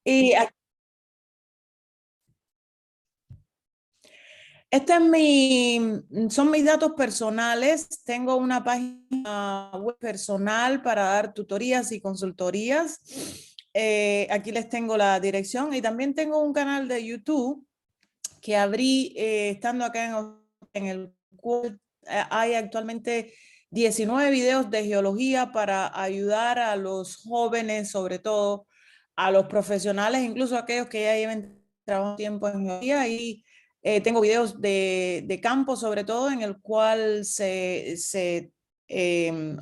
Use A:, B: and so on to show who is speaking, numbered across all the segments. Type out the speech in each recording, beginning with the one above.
A: Y este es son mis datos personales. Tengo una página web personal para dar tutorías y consultorías. Aquí les tengo la dirección y también tengo un canal de YouTube que abrí estando acá en el cual hay actualmente 19 videos de geología para ayudar a los jóvenes, sobre todo a los profesionales, incluso aquellos que ya lleven trabajo tiempo en geología. Y tengo videos de campo, sobre todo, en el cual se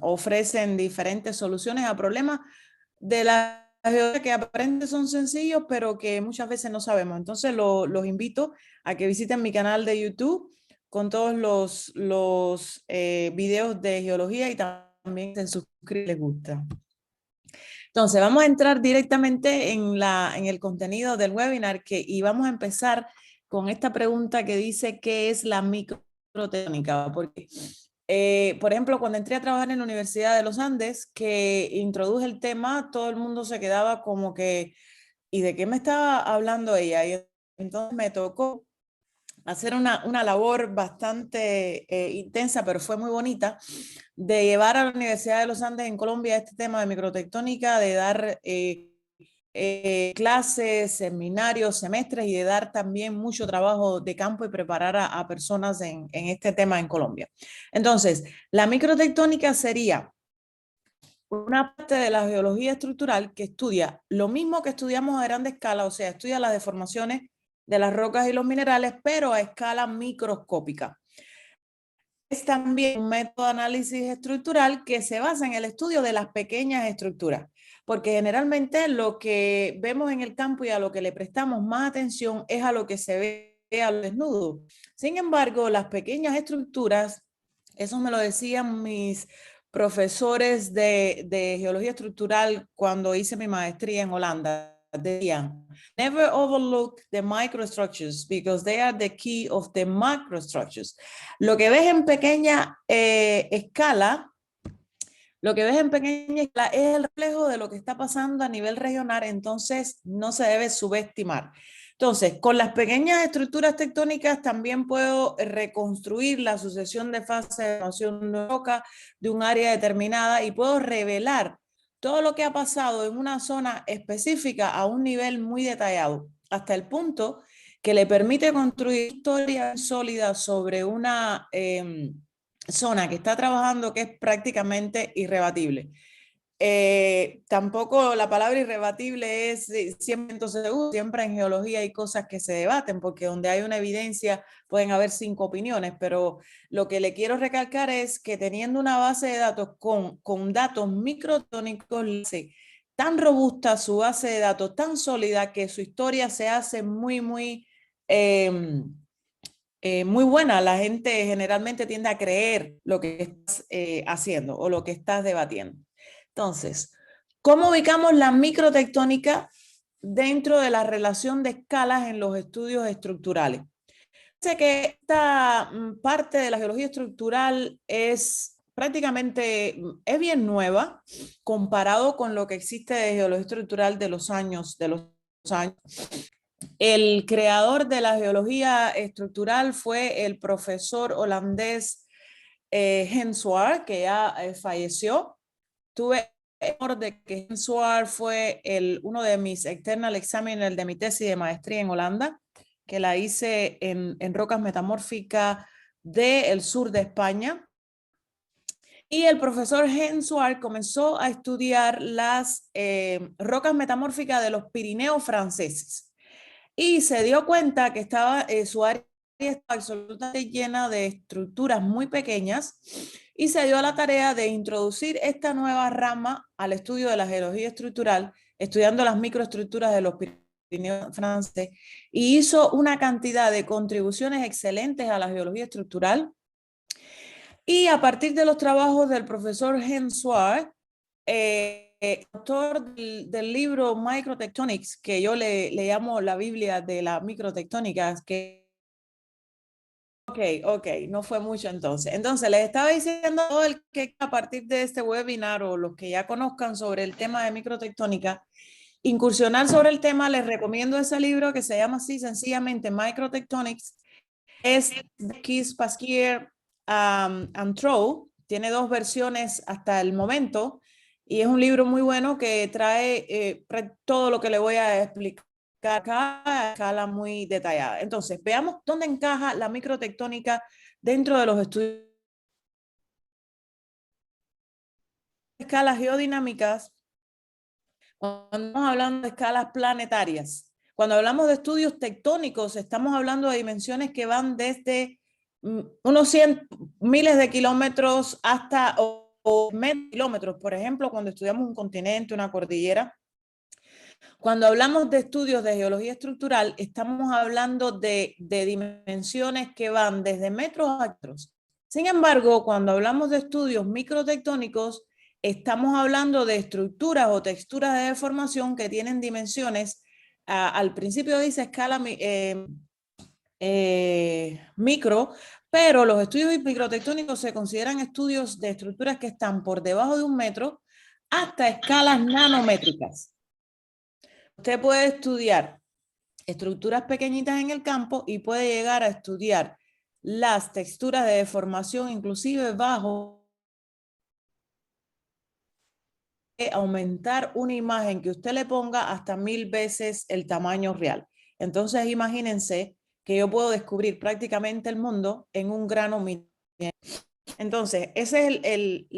A: ofrecen diferentes soluciones a problemas de la geología que aparentemente son sencillos, pero que muchas veces no sabemos. Entonces los invito a que visiten mi canal de YouTube con todos los videos de geología y también se suscriben si les gusta. Entonces, vamos a entrar directamente en el contenido del webinar y vamos a empezar con esta pregunta que dice, ¿qué es la microtectónica? Porque, por ejemplo, cuando entré a trabajar en la Universidad de los Andes, que introduje el tema, todo el mundo se quedaba como que, ¿y de qué me estaba hablando ella? Y entonces me tocó hacer una labor bastante intensa, pero fue muy bonita, de llevar a la Universidad de los Andes en Colombia este tema de microtectónica, de dar clases, seminarios, semestres y de dar también mucho trabajo de campo y preparar a personas en este tema en Colombia. Entonces, la microtectónica sería una parte de la geología estructural que estudia lo mismo que estudiamos a grande escala, o sea, estudia las deformaciones de las rocas y los minerales, pero a escala microscópica. Es también un método de análisis estructural que se basa en el estudio de las pequeñas estructuras, porque generalmente lo que vemos en el campo y a lo que le prestamos más atención es a lo que se ve al desnudo. Sin embargo, las pequeñas estructuras, eso me lo decían mis profesores de geología estructural cuando hice mi maestría en Holanda, decían, never overlook the microstructures because they are the key of the macrostructures. Lo que ves en pequeña escala, lo que ves en pequeña escala es el reflejo de lo que está pasando a nivel regional, entonces no se debe subestimar. Entonces, con las pequeñas estructuras tectónicas también puedo reconstruir la sucesión de fases de formación de roca de un área determinada y puedo revelar todo lo que ha pasado en una zona específica a un nivel muy detallado, hasta el punto que le permite construir historia sólida sobre una zona que está trabajando que es prácticamente irrebatible. Tampoco la palabra irrebatible es 100% seguro. Siempre en geología hay cosas que se debaten, porque donde hay una evidencia pueden haber 5 opiniones, pero lo que le quiero recalcar es que teniendo una base de datos con datos microtónicos, tan robusta su base de datos, tan sólida, que su historia se hace muy muy buena. La gente generalmente tiende a creer lo que estás haciendo o lo que estás debatiendo. Entonces, ¿cómo ubicamos la microtectónica dentro de la relación de escalas en los estudios estructurales? Sé que esta parte de la geología estructural es prácticamente, es bien nueva comparado con lo que existe de geología estructural de los años. El creador de la geología estructural fue el profesor holandés Hensuar, que ya falleció. Tuve el honor de que Hensuar fue uno de mis external exámenes de mi tesis de maestría en Holanda, que la hice en rocas metamórficas del sur de España. Y el profesor Hensuar comenzó a estudiar las rocas metamórficas de los Pirineos franceses y se dio cuenta que su área estaba absolutamente llena de estructuras muy pequeñas y se dio a la tarea de introducir esta nueva rama al estudio de la geología estructural, estudiando las microestructuras de los Pirineos franceses, y hizo una cantidad de contribuciones excelentes a la geología estructural. Y a partir de los trabajos del profesor Hensuar, autor del libro Microtectonics, que yo le llamo la Biblia de la microtectónica, que ok, no fue mucho entonces. Entonces, les estaba diciendo a todo el que a partir de este webinar o los que ya conozcan sobre el tema de microtectónica, incursionar sobre el tema, les recomiendo ese libro que se llama así sencillamente Microtectonics. Es de Keith Pasquier and Trow. Tiene 2 versiones hasta el momento y es un libro muy bueno que trae todo lo que le voy a explicar acá a escala muy detallada. Entonces, veamos dónde encaja la microtectónica dentro de los estudios de escalas geodinámicas. Cuando estamos hablando de escalas planetarias, cuando hablamos de estudios tectónicos, estamos hablando de dimensiones que van desde unos miles de kilómetros hasta o kilómetros. Por ejemplo, cuando estudiamos un continente, una cordillera. Cuando hablamos de estudios de geología estructural, estamos hablando de dimensiones que van desde metros a metros. Sin embargo, cuando hablamos de estudios microtectónicos, estamos hablando de estructuras o texturas de deformación que tienen dimensiones, al principio dice escala micro, pero los estudios microtectónicos se consideran estudios de estructuras que están por debajo de 1 metro hasta escalas nanométricas. Usted puede estudiar estructuras pequeñitas en el campo y puede llegar a estudiar las texturas de deformación, inclusive bajo aumentar una imagen que usted le ponga hasta 1000 veces el tamaño real. Entonces imagínense que yo puedo descubrir prácticamente el mundo en un grano mínimo. Entonces ese es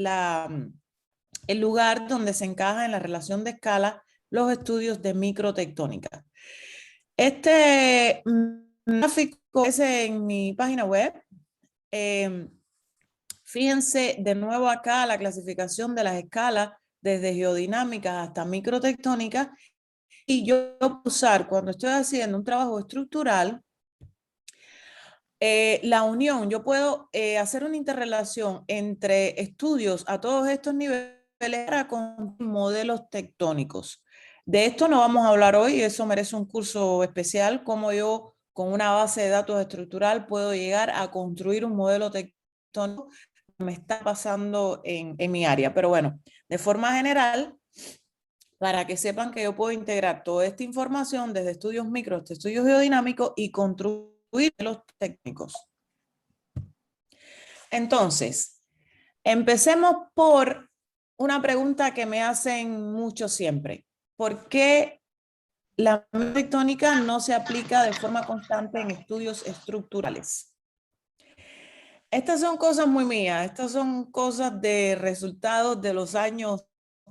A: el lugar donde se encaja en la relación de escala los estudios de microtectónica. Este gráfico es en mi página web. Fíjense de nuevo acá la clasificación de las escalas desde geodinámicas hasta microtectónicas. Y yo puedo usar, cuando estoy haciendo un trabajo estructural, la unión, yo puedo hacer una interrelación entre estudios a todos estos niveles con modelos tectónicos. De esto no vamos a hablar hoy, eso merece un curso especial, cómo yo con una base de datos estructural puedo llegar a construir un modelo tectónico que me está pasando en mi área. Pero bueno, de forma general, para que sepan que yo puedo integrar toda esta información desde estudios micro hasta estudios geodinámicos y construir los técnicos. Entonces, empecemos por una pregunta que me hacen mucho siempre. ¿Por qué la tectónica no se aplica de forma constante en estudios estructurales? Estas son cosas muy mías, estas son cosas de resultados de los años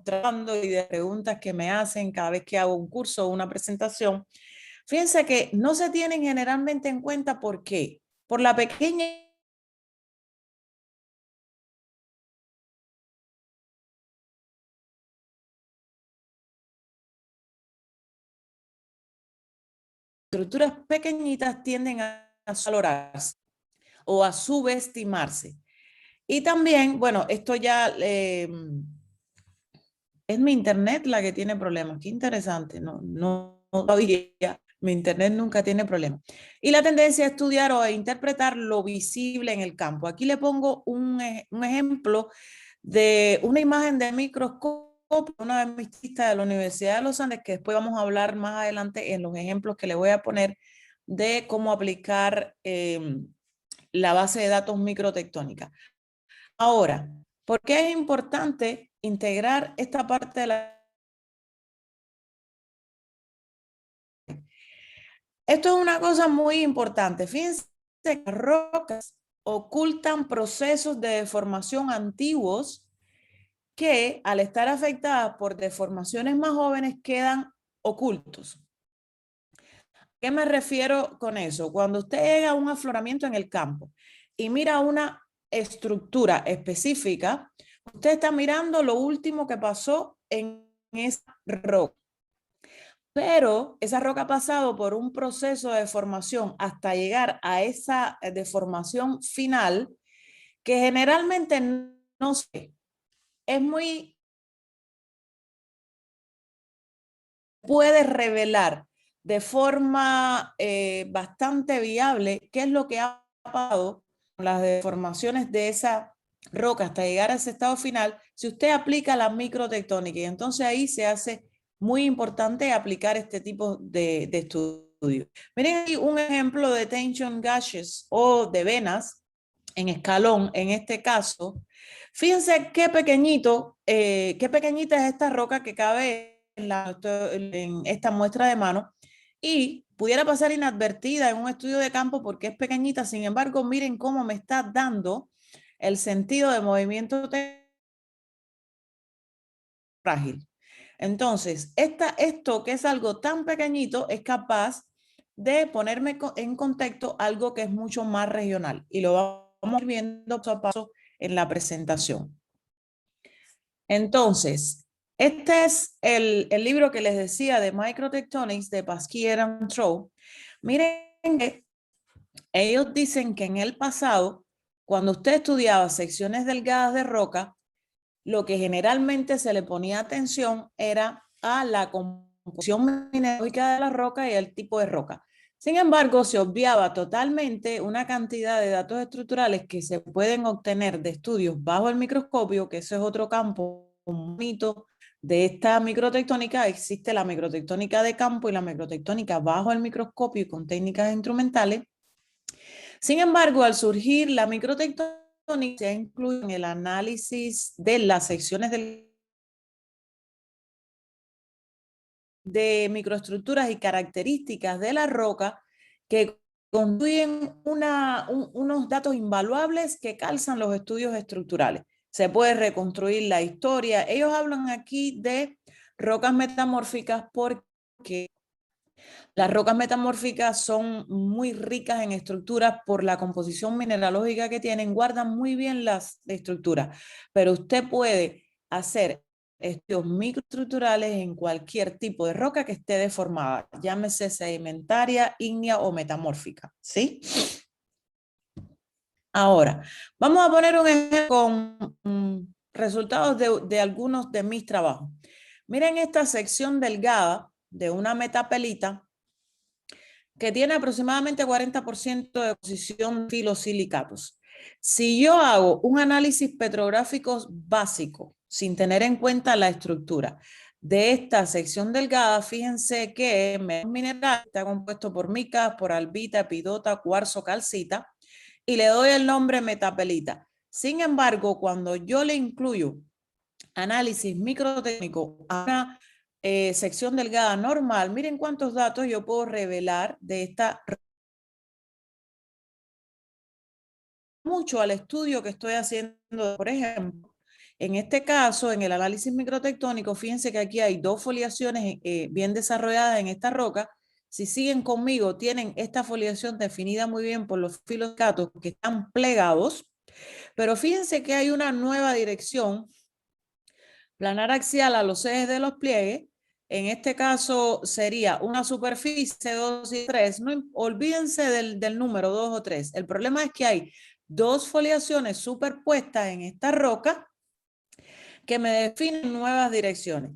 A: trabajando y de preguntas que me hacen cada vez que hago un curso o una presentación. Fíjense que no se tienen generalmente en cuenta. ¿Por qué? Por la pequeña estructuras pequeñitas tienden a valorarse o a subestimarse. Y también, bueno, esto ya es mi internet la que tiene problemas. Qué interesante, no todavía. Mi internet nunca tiene problemas. Y la tendencia a estudiar o a interpretar lo visible en el campo. Aquí le pongo un ejemplo de una imagen de microscopio, una de mis tistas de la Universidad de los Andes, que después vamos a hablar más adelante en los ejemplos que le voy a poner de cómo aplicar la base de datos microtectónica. Ahora, ¿por qué es importante integrar esta parte de la... Esto es una cosa muy importante. Fíjense que las rocas ocultan procesos de deformación antiguos que, al estar afectadas por deformaciones más jóvenes, quedan ocultos. ¿A qué me refiero con eso? Cuando usted llega a un afloramiento en el campo y mira una estructura específica, usted está mirando lo último que pasó en esa roca. Pero esa roca ha pasado por un proceso de deformación hasta llegar a esa deformación final que generalmente no sé, es muy, puede revelar de forma bastante viable qué es lo que ha pasado con las deformaciones de esa roca hasta llegar a ese estado final si usted aplica la microtectónica, y entonces ahí se hace muy importante aplicar este tipo de estudios. Miren aquí un ejemplo de tension gashes o de venas en escalón, en este caso. Fíjense qué pequeñito, qué pequeñita es esta roca que cabe en esta muestra de mano y pudiera pasar inadvertida en un estudio de campo porque es pequeñita. Sin embargo, miren cómo me está dando el sentido de movimiento frágil. Entonces, esto que es algo tan pequeñito es capaz de ponerme en contexto algo que es mucho más regional y lo vamos viendo paso a paso en la presentación. Entonces, este es el libro que les decía de Microtectonics de Pasquier and Trow. Miren que ellos dicen que en el pasado, cuando usted estudiaba secciones delgadas de roca, lo que generalmente se le ponía atención era a la composición mineralógica de la roca y el tipo de roca. Sin embargo, se obviaba totalmente una cantidad de datos estructurales que se pueden obtener de estudios bajo el microscopio, que eso es otro campo, un mito de esta microtectónica. Existe la microtectónica de campo y la microtectónica bajo el microscopio y con técnicas instrumentales. Sin embargo, al surgir la microtectónica, se incluye en el análisis de las secciones de microestructuras y características de la roca que constituyen unos datos invaluables que calzan los estudios estructurales. Se puede reconstruir la historia. Ellos hablan aquí de rocas metamórficas porque las rocas metamórficas son muy ricas en estructuras por la composición mineralógica que tienen, guardan muy bien las estructuras, pero usted puede hacer estudios microestructurales en cualquier tipo de roca que esté deformada, llámese sedimentaria, ígnea o metamórfica, ¿sí? Ahora, vamos a poner un ejemplo con resultados de algunos de mis trabajos. Miren esta sección delgada de una metapelita que tiene aproximadamente 40% de posición filosilicatos. Si yo hago un análisis petrográfico básico, sin tener en cuenta la estructura de esta sección delgada, fíjense que el mineral está compuesto por micas, por albita, epidota, cuarzo, calcita, y le doy el nombre metapelita. Sin embargo, cuando yo le incluyo análisis microtécnico a una sección delgada normal, miren cuántos datos yo puedo revelar de esta mucho al estudio que estoy haciendo. Por ejemplo, en este caso, en el análisis microtectónico, fíjense que aquí hay dos foliaciones bien desarrolladas en esta roca. Si siguen conmigo, tienen esta foliación definida muy bien por los filosilicatos que están plegados, pero fíjense que hay una nueva dirección planar axial a los ejes de los pliegues. En este caso sería una superficie 2 y 3. No, olvídense del número 2 o 3. El problema es que hay dos foliaciones superpuestas en esta roca que me definen nuevas direcciones.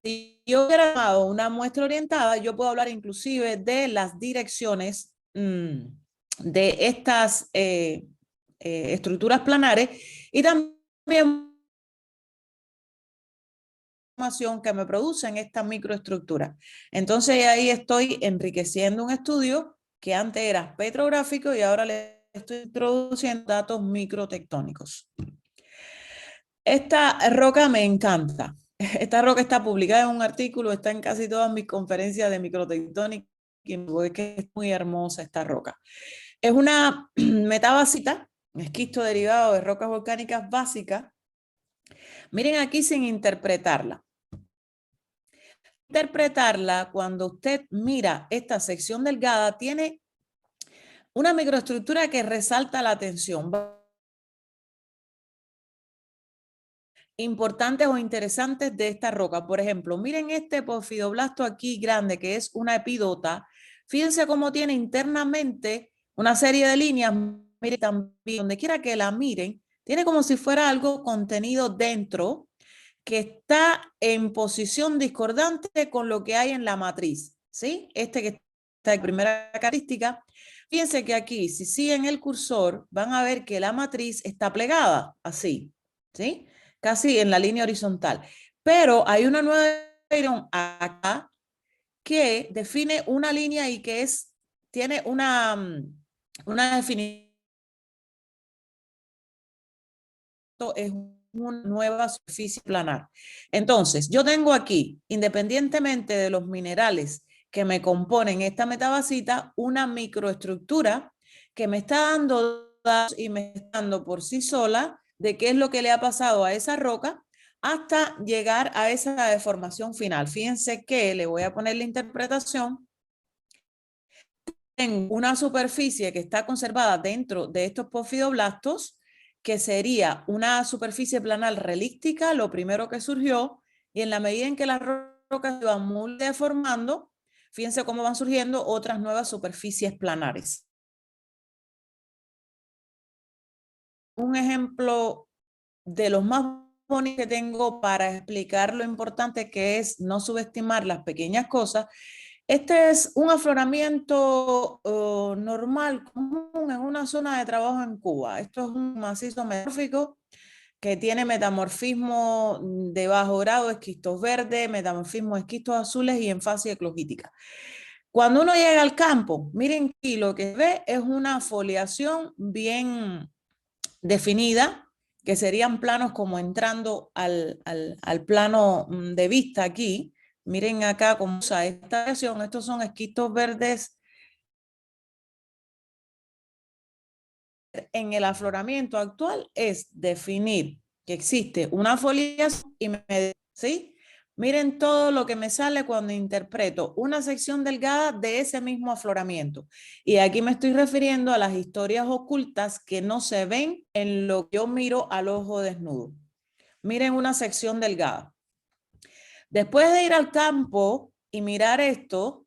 A: Si yo hubiera tomado una muestra orientada, yo puedo hablar inclusive de las direcciones de estas estructuras planares y también que me producen esta microestructura. Entonces ahí estoy enriqueciendo un estudio que antes era petrográfico y ahora le estoy introduciendo datos microtectónicos. Esta roca me encanta. Esta roca está publicada en un artículo, está en casi todas mis conferencias de microtectónica y es que es muy hermosa esta roca. Es una metabasita, esquisto derivado de rocas volcánicas básicas. Miren aquí sin interpretarla. Interpretarla, cuando usted mira esta sección delgada, tiene una microestructura que resalta la atención. Importantes o interesantes de esta roca. Por ejemplo, miren este porfidoblasto aquí grande, que es una epidota. Fíjense cómo tiene internamente una serie de líneas. Miren también, donde quiera que la miren, tiene como si fuera algo contenido dentro, que está en posición discordante con lo que hay en la matriz, ¿sí? Este que está en primera característica. Fíjense que aquí, si siguen el cursor, van a ver que la matriz está plegada, así, ¿sí? Casi en la línea horizontal. Pero hay una nueva acá que define una línea y que tiene una definición. Es una nueva superficie planar. Entonces, yo tengo aquí, independientemente de los minerales que me componen esta metabasita, una microestructura que me está dando datos y me está dando por sí sola de qué es lo que le ha pasado a esa roca hasta llegar a esa deformación final. Fíjense que le voy a poner la interpretación en una superficie que está conservada dentro de estos porfidoblastos, que sería una superficie planal relíctica, lo primero que surgió, y en la medida en que las rocas se van muy deformando, fíjense cómo van surgiendo otras nuevas superficies planares. Un ejemplo de los más bonitos que tengo para explicar lo importante que es no subestimar las pequeñas cosas. Este es un afloramiento normal, común en una zona de trabajo en Cuba. Esto es un macizo metamórfico que tiene metamorfismo de bajo grado, esquistos verdes, metamorfismo de esquistos azules y en fase eclogítica. Cuando uno llega al campo, miren aquí lo que ve es una foliación bien definida, que serían planos como entrando al plano de vista aquí. Miren acá cómo usa esta versión. Estos son esquistos verdes. En el afloramiento actual es definir que existe una foliación y ¿sí? Miren todo lo que me sale cuando interpreto una sección delgada de ese mismo afloramiento. Y aquí me estoy refiriendo a las historias ocultas que no se ven en lo que yo miro al ojo desnudo. Miren una sección delgada. Después de ir al campo y mirar esto,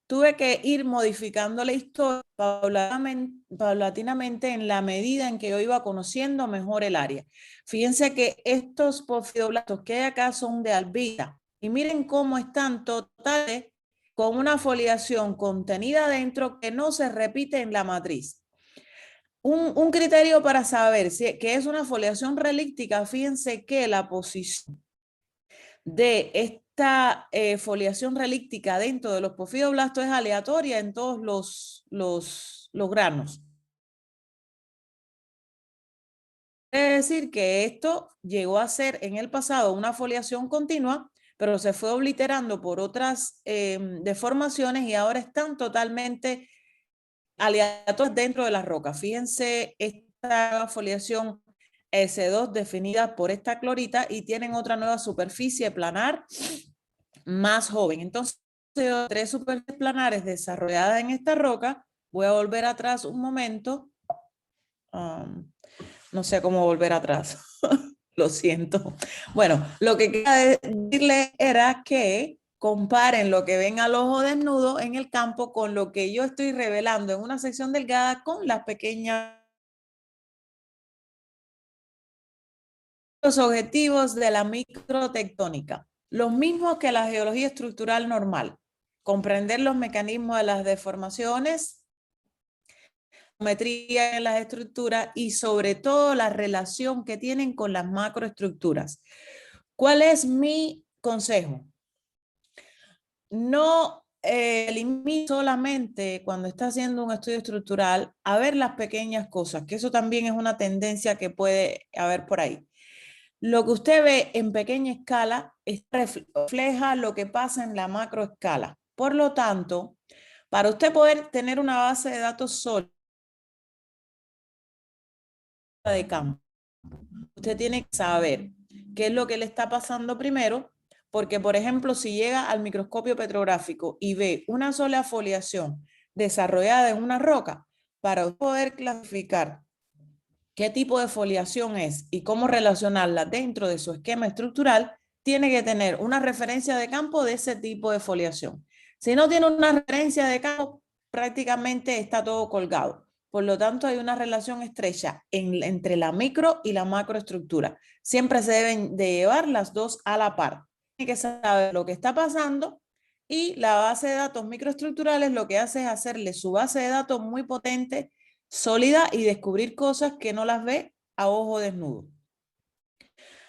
A: tuve que ir modificando la historia paulatinamente en la medida en que yo iba conociendo mejor el área. Fíjense que estos porfidoblastos que hay acá son de albita y miren cómo están totales con una foliación contenida dentro que no se repite en la matriz. Un criterio para saber que es una foliación relíctica, fíjense que la posición de esta foliación relíctica dentro de los porfidoblastos es aleatoria en todos los granos. Quiere decir que esto llegó a ser en el pasado una foliación continua, pero se fue obliterando por otras deformaciones y ahora están totalmente aleatorias dentro de las rocas. Fíjense esta foliación S2 definida por esta clorita y tienen otra nueva superficie planar más joven. Entonces, tres superficies planares desarrolladas en esta roca. Voy a volver atrás un momento. No sé cómo volver atrás. Lo siento. Bueno, lo que quería decirles era que comparen lo que ven al ojo desnudo en el campo con lo que yo estoy revelando en una sección delgada con las pequeñas. Los objetivos de la microtectónica, los mismos que la geología estructural normal. Comprender los mecanismos de las deformaciones, geometría en las estructuras y sobre todo la relación que tienen con las macroestructuras. ¿Cuál es mi consejo? No limite solamente cuando está haciendo un estudio estructural a ver las pequeñas cosas, que eso también es una tendencia que puede haber por ahí. Lo que usted ve en pequeña escala refleja lo que pasa en la macroescala. Por lo tanto, para usted poder tener una base de datos sólida de campo, usted tiene que saber qué es lo que le está pasando primero, porque, por ejemplo, si llega al microscopio petrográfico y ve una sola foliación desarrollada en una roca, para poder clasificar qué tipo de foliación es y cómo relacionarla dentro de su esquema estructural, tiene que tener una referencia de campo de ese tipo de foliación. Si no tiene una referencia de campo, prácticamente está todo colgado. Por lo tanto, hay una relación estrecha entre la micro y la macroestructura. Siempre se deben de llevar las dos a la par. Tiene que saber lo que está pasando y la base de datos microestructurales lo que hace es hacerle su base de datos muy potente, sólida y descubrir cosas que no las ve a ojo desnudo.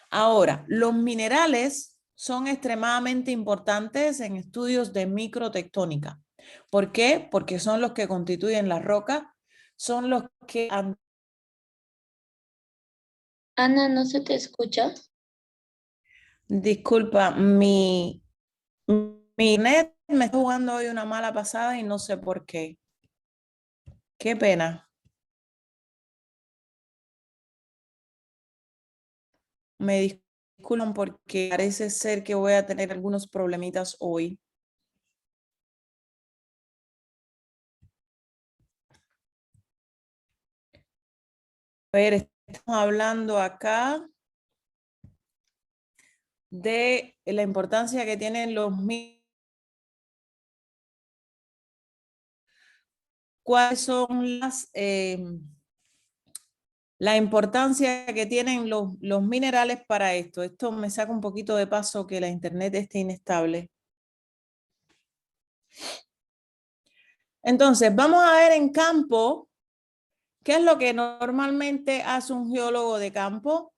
A: Ahora, los minerales son extremadamente importantes en estudios de microtectónica. ¿Por qué? Porque son los que constituyen la roca, son los que...
B: Ana, ¿no se te escucha?
A: Disculpa, mi net me está jugando hoy una mala pasada y no sé por qué. Qué pena. Me disculpan porque parece ser que voy a tener algunos problemitas hoy. A ver, estamos hablando acá de la importancia que tienen los cuáles son la importancia que tienen los minerales para esto. Esto me saca un poquito de paso que la internet esté inestable. Entonces, vamos a ver en campo qué es lo que normalmente hace un geólogo de campo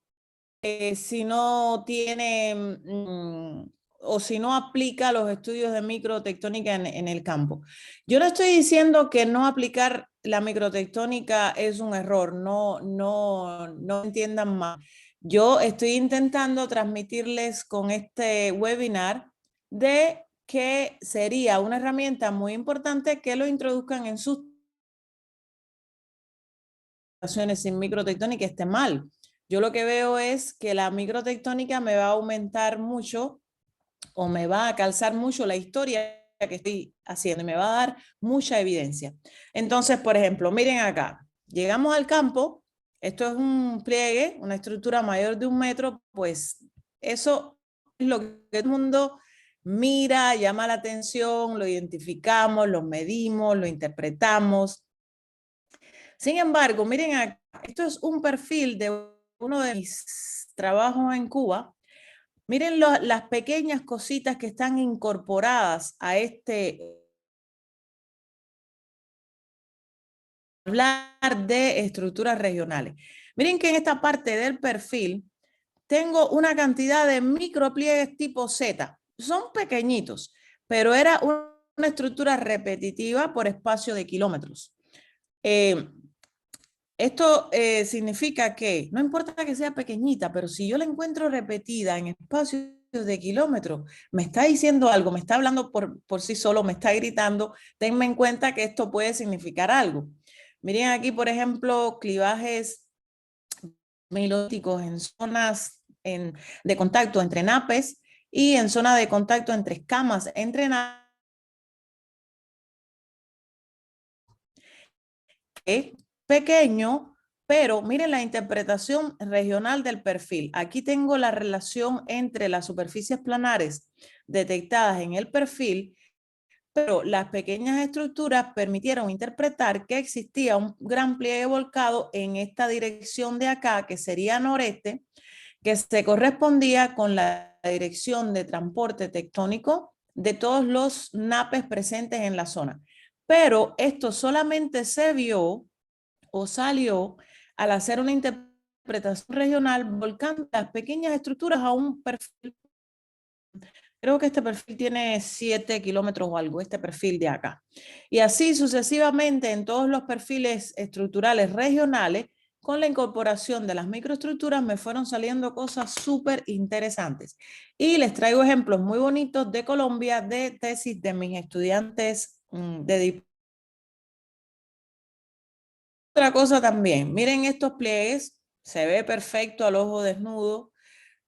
A: si no tiene o si no aplica los estudios de microtectónica en el campo. Yo no estoy diciendo que no aplicar la microtectónica es un error, no entiendan mal. Yo estoy intentando transmitirles con este webinar de que sería una herramienta muy importante que lo introduzcan en sus sin microtectónica esté mal. Yo lo que veo es que la microtectónica me va a aumentar mucho o me va a calzar mucho la historia que estoy haciendo y me va a dar mucha evidencia. Entonces, por ejemplo, miren acá, llegamos al campo, esto es un pliegue, una estructura mayor de 1 metro, pues eso es lo que todo el mundo mira, llama la atención, lo identificamos, lo medimos, lo interpretamos. Sin embargo, miren acá, esto es un perfil de uno de mis trabajos en Cuba. Miren las pequeñas cositas que están incorporadas a este hablar de estructuras regionales. Miren que en esta parte del perfil tengo una cantidad de micropliegues tipo Z. Son pequeñitos, pero era una estructura repetitiva por espacio de kilómetros. Esto significa que no importa que sea pequeñita, pero si yo la encuentro repetida en espacios de kilómetros, me está diciendo algo, me está hablando por sí solo, me está gritando, tenme en cuenta que esto puede significar algo. Miren aquí, por ejemplo, clivajes melódicos en zonas de contacto entre napes y en zona de contacto entre escamas entre napes. Pequeño, pero miren la interpretación regional del perfil. Aquí tengo la relación entre las superficies planares detectadas en el perfil, pero las pequeñas estructuras permitieron interpretar que existía un gran pliegue volcado en esta dirección de acá, que sería noreste, que se correspondía con la dirección de transporte tectónico de todos los napes presentes en la zona. Pero esto solamente se vio o salió al hacer una interpretación regional volcando las pequeñas estructuras a un perfil. Creo que este perfil tiene 7 kilómetros o algo, este perfil de acá. Y así sucesivamente en todos los perfiles estructurales regionales, con la incorporación de las microestructuras me fueron saliendo cosas súper interesantes. Y les traigo ejemplos muy bonitos de Colombia, de tesis de mis estudiantes de otra cosa también, miren estos pliegues, se ve perfecto al ojo desnudo,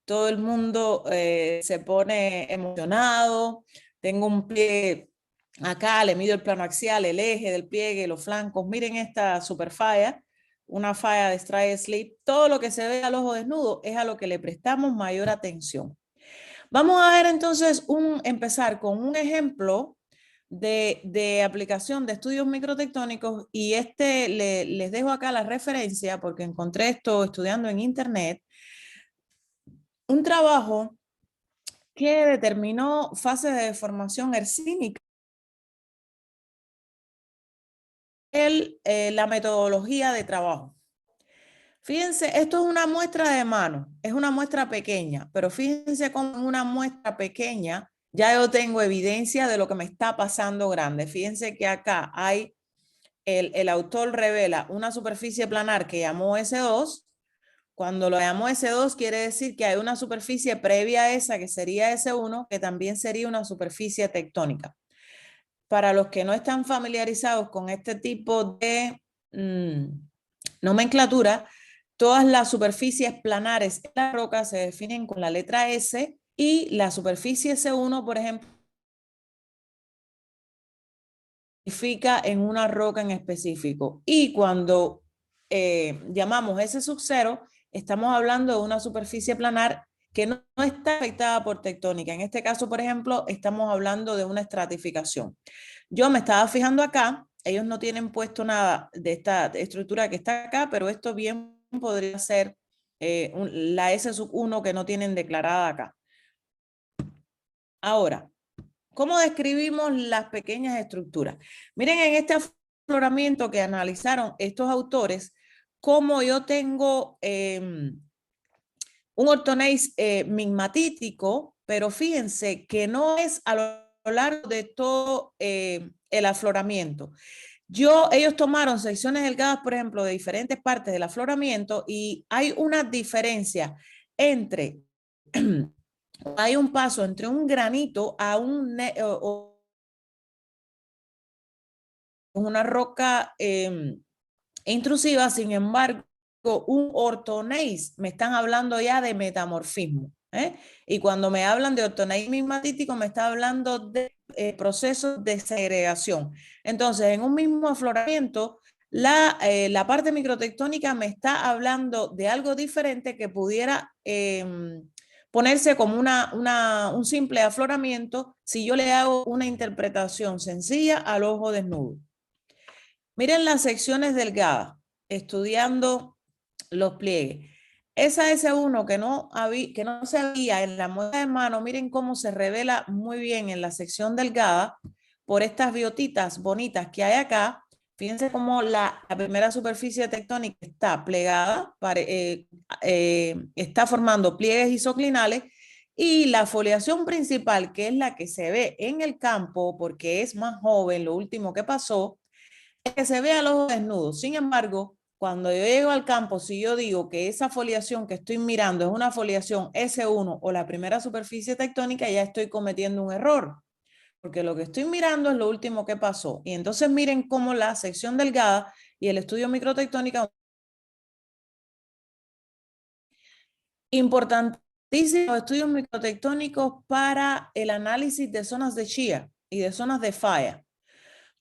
A: todo el mundo se pone emocionado, tengo un pliegue acá, le mido el plano axial, el eje del pliegue, los flancos, miren esta super falla, una falla de strike slip, todo lo que se ve al ojo desnudo es a lo que le prestamos mayor atención. Vamos a ver entonces empezar con un ejemplo de aplicación de estudios microtectónicos y les dejo acá la referencia porque encontré esto estudiando en internet, un trabajo que determinó fases de deformación hercínica, la metodología de trabajo. Fíjense, esto es una muestra de mano, es una muestra pequeña, pero fíjense cómo en una muestra pequeña ya yo tengo evidencia de lo que me está pasando grande. Fíjense que acá hay, el autor revela una superficie planar que llamó S2. Cuando lo llamó S2 quiere decir que hay una superficie previa a esa que sería S1, que también sería una superficie tectónica. Para los que no están familiarizados con este tipo de nomenclatura, todas las superficies planares en la roca se definen con la letra S y la superficie S1, por ejemplo, significa en una roca en específico. Y cuando llamamos S sub 0, estamos hablando de una superficie planar que no está afectada por tectónica. En este caso, por ejemplo, estamos hablando de una estratificación. Yo me estaba fijando acá, ellos no tienen puesto nada de esta estructura que está acá, pero esto bien podría ser la S sub 1 que no tienen declarada acá. Ahora, ¿cómo describimos las pequeñas estructuras? Miren en este afloramiento que analizaron estos autores, cómo yo tengo un ortoneis migmatítico, pero fíjense que no es a lo largo de todo el afloramiento. Ellos tomaron secciones delgadas, por ejemplo, de diferentes partes del afloramiento y hay una diferencia entre, hay un paso entre un granito a una roca intrusiva, sin embargo, un ortoneis, me están hablando ya de metamorfismo. Y cuando me hablan de ortoneis migmatítico, me está hablando de procesos de segregación. Entonces, en un mismo afloramiento, la parte microtectónica me está hablando de algo diferente que pudiera ponerse como un simple afloramiento si yo le hago una interpretación sencilla al ojo desnudo. Miren las secciones delgadas, estudiando los pliegues. Esa S1 que no se veía en la muestra de mano, miren cómo se revela muy bien en la sección delgada por estas biotitas bonitas que hay acá. Fíjense cómo la primera superficie tectónica está plegada, está formando pliegues isoclinales y la foliación principal, que es la que se ve en el campo porque es más joven, lo último que pasó, que se vea al ojo desnudo. Sin embargo, cuando yo llego al campo, si yo digo que esa foliación que estoy mirando es una foliación S1 o la primera superficie tectónica, ya estoy cometiendo un error, porque lo que estoy mirando es lo último que pasó. Y entonces miren cómo la sección delgada y el estudio microtectónica, importantísimos estudios microtectónicos para el análisis de zonas de shear y de zonas de falla.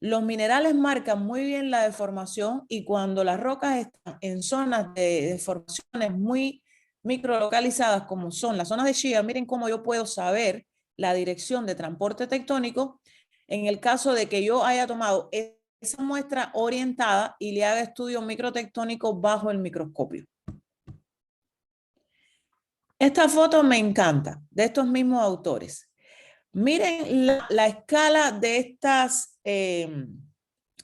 A: Los minerales marcan muy bien la deformación y cuando las rocas están en zonas de deformaciones muy microlocalizadas como son las zonas de shear, miren cómo yo puedo saber la dirección de transporte tectónico en el caso de que yo haya tomado esa muestra orientada y le haga estudio microtectónico bajo el microscopio. Esta foto me encanta, de estos mismos autores. Miren la escala de estas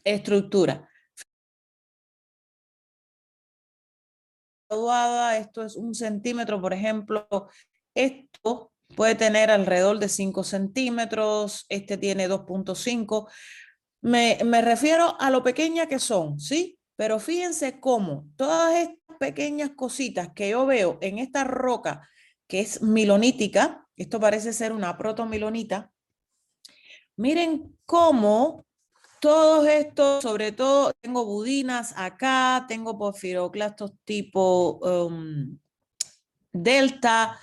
A: estructuras. Esto es 1 centímetro, por ejemplo. Esto puede tener alrededor de 5 centímetros. Este tiene 2.5. Me refiero a lo pequeñas que son, ¿sí? Pero fíjense cómo todas estas pequeñas cositas que yo veo en esta roca, que es milonítica, esto parece ser una protomilonita, miren cómo todos estos, sobre todo tengo budinas acá, tengo porfiroclastos tipo delta,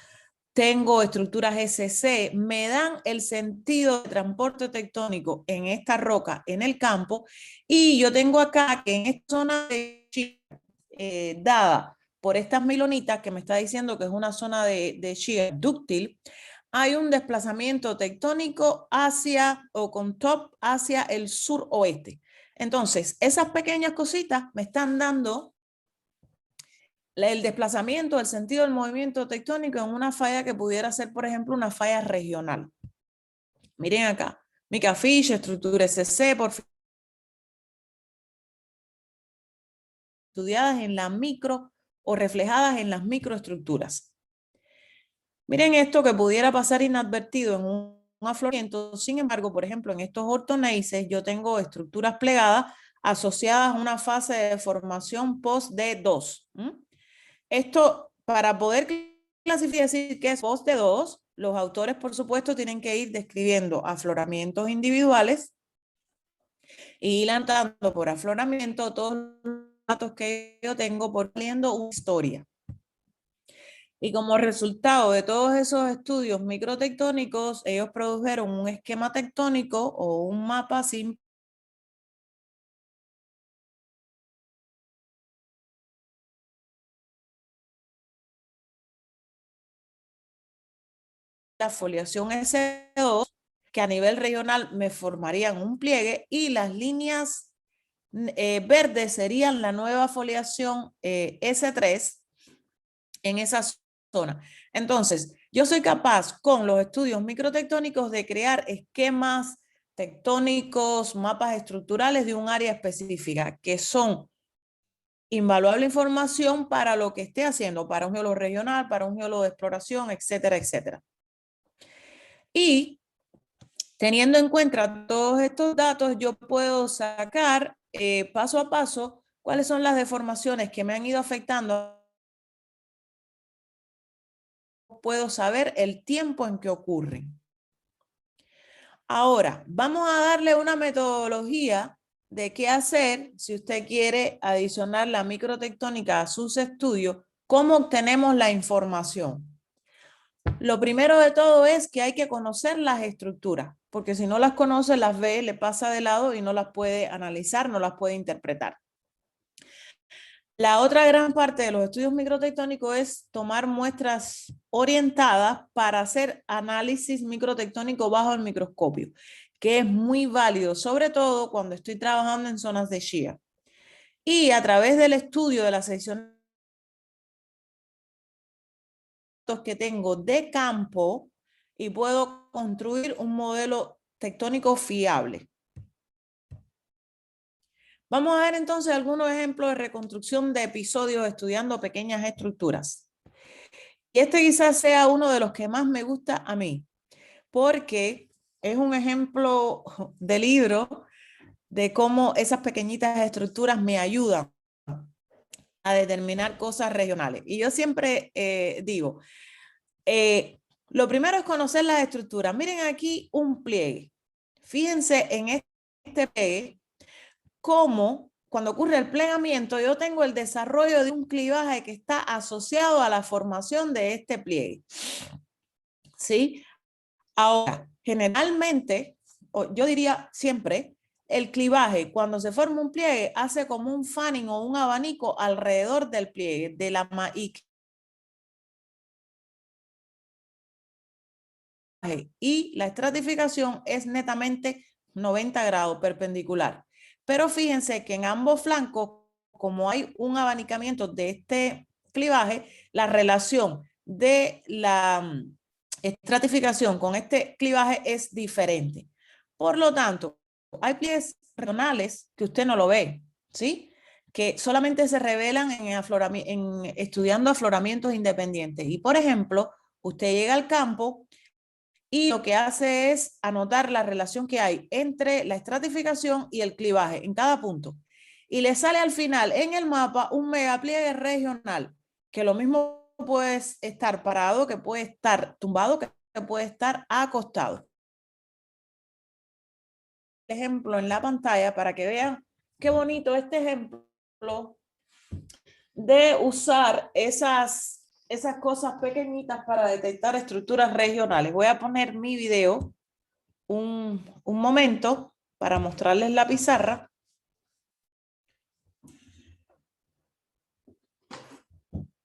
A: tengo estructuras SC, me dan el sentido de transporte tectónico en esta roca, en el campo, y yo tengo acá que en esta zona de dada por estas milonitas, que me está diciendo que es una zona de shear dúctil, hay un desplazamiento tectónico hacia o con top hacia el suroeste. Entonces, esas pequeñas cositas me están dando el desplazamiento, el sentido del movimiento tectónico en una falla que pudiera ser, por ejemplo, una falla regional. Miren acá, mica fish, estructura SC, por estudiadas en la micro o reflejadas en las microestructuras. Miren esto que pudiera pasar inadvertido en un afloramiento. Sin embargo, por ejemplo, en estos ortoneises yo tengo estructuras plegadas asociadas a una fase de formación post-D2. Esto, para poder clasificar y decir que es post-D2, los autores, por supuesto, tienen que ir describiendo afloramientos individuales y hilando por afloramiento todos los datos que yo tengo por viendo una historia. Y como resultado de todos esos estudios microtectónicos, ellos produjeron un esquema tectónico o un mapa simple de la foliación S2, que a nivel regional me formarían un pliegue, y las líneas verdes serían la nueva foliación S3 en esa zona. Entonces, yo soy capaz con los estudios microtectónicos de crear esquemas tectónicos, mapas estructurales de un área específica, que son invaluable información para lo que esté haciendo, para un geólogo regional, para un geólogo de exploración, etcétera, etcétera. Y teniendo en cuenta todos estos datos, yo puedo sacar paso a paso cuáles son las deformaciones que me han ido afectando. Puedo saber el tiempo en que ocurren. Ahora, vamos a darle una metodología de qué hacer si usted quiere adicionar la microtectónica a sus estudios, cómo obtenemos la información. Lo primero de todo es que hay que conocer las estructuras, porque si no las conoce, las ve, le pasa de lado y no las puede analizar, no las puede interpretar. La otra gran parte de los estudios microtectónicos es tomar muestras orientadas para hacer análisis microtectónico bajo el microscopio, que es muy válido, sobre todo cuando estoy trabajando en zonas de shear. Y a través del estudio de la sección que tengo de campo, y puedo construir un modelo tectónico fiable. Vamos a ver entonces algunos ejemplos de reconstrucción de episodios estudiando pequeñas estructuras. Y este quizás sea uno de los que más me gusta a mí, porque es un ejemplo de libro de cómo esas pequeñitas estructuras me ayudan a determinar cosas regionales. Y yo siempre digo, lo primero es conocer las estructuras. Miren aquí un pliegue. Fíjense en este pliegue cómo cuando ocurre el plegamiento yo tengo el desarrollo de un clivaje que está asociado a la formación de este pliegue. ¿Sí? Ahora, generalmente, yo diría siempre, el clivaje, cuando se forma un pliegue, hace como un fanning o un abanico alrededor del pliegue, de la y la estratificación es netamente 90 grados perpendicular. Pero fíjense que en ambos flancos, como hay un abanicamiento de este clivaje, la relación de la estratificación con este clivaje es diferente. Por lo tanto, hay pliegues regionales que usted no lo ve, ¿sí? Que solamente se revelan en estudiando afloramientos independientes. Y, por ejemplo, usted llega al campo y lo que hace es anotar la relación que hay entre la estratificación y el clivaje en cada punto. Y le sale al final en el mapa un megapliegue regional, que lo mismo puede estar parado, que puede estar tumbado, que puede estar acostado. Ejemplo en la pantalla para que vean qué bonito este ejemplo de usar esas cosas pequeñitas para detectar estructuras regionales. Voy a poner mi video un momento para mostrarles la pizarra.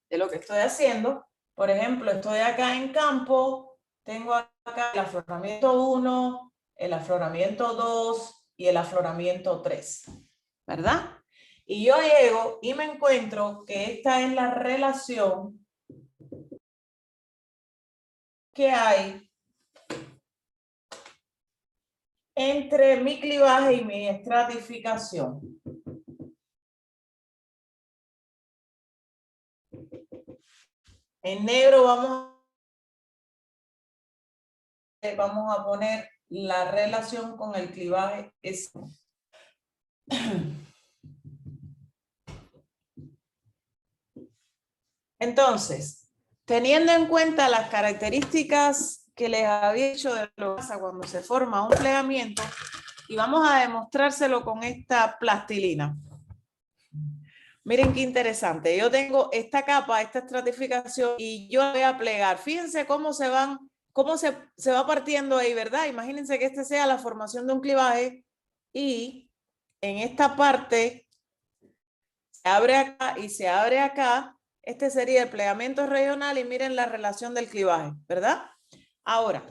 A: De lo que estoy haciendo. Por ejemplo, estoy acá en campo, tengo acá el afloramiento 1, el afloramiento 2 y el afloramiento 3, ¿verdad? Y yo llego y me encuentro que esta es la relación que hay entre mi clivaje y mi estratificación. En negro vamos a poner la relación con el clivaje S. Entonces, teniendo en cuenta las características que les había dicho de lo que pasa cuando se forma un plegamiento, y vamos a demostrárselo con esta plastilina. Miren qué interesante. Yo tengo esta capa, esta estratificación, y yo voy a plegar. Fíjense cómo se va partiendo ahí, ¿verdad? Imagínense que este sea la formación de un clivaje y en esta parte se abre acá y se abre acá. Este sería el plegamiento regional y miren la relación del clivaje, ¿verdad? Ahora,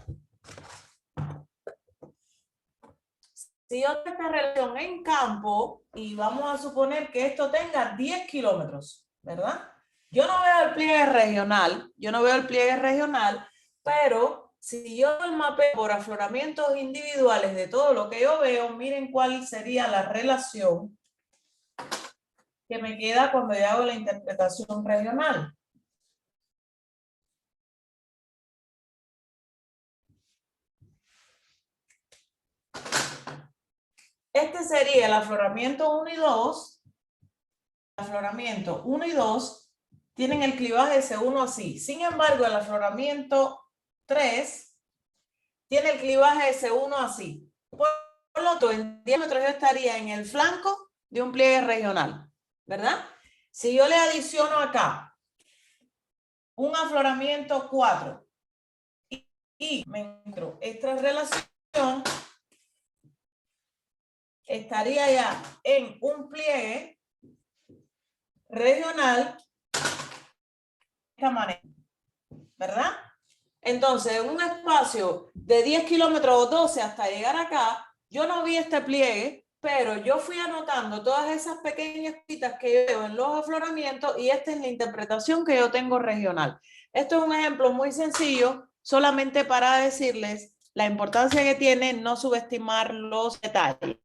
A: si yo tengo esta relación en campo y vamos a suponer que esto tenga 10 kilómetros, ¿verdad? Yo no veo el pliegue regional, pero si yo el mapeo por afloramientos individuales de todo lo que yo veo, miren cuál sería la relación que me queda cuando yo hago la interpretación regional. Este sería el afloramiento 1 y 2. El afloramiento 1 y 2 tienen el clivaje S1 así. Sin embargo, el afloramiento 3 tiene el clivaje S1 así. Por lo tanto, en diámetro yo estaría en el flanco de un pliegue regional, ¿verdad? Si yo le adiciono acá un afloramiento 4 y me encuentro esta relación, estaría ya en un pliegue regional de esta manera, ¿verdad? Entonces, en un espacio de 10 kilómetros o 12 hasta llegar acá, yo no vi este pliegue, pero yo fui anotando todas esas pequeñas citas que yo veo en los afloramientos y esta es la interpretación que yo tengo regional. Esto es un ejemplo muy sencillo, solamente para decirles la importancia que tiene no subestimar los detalles.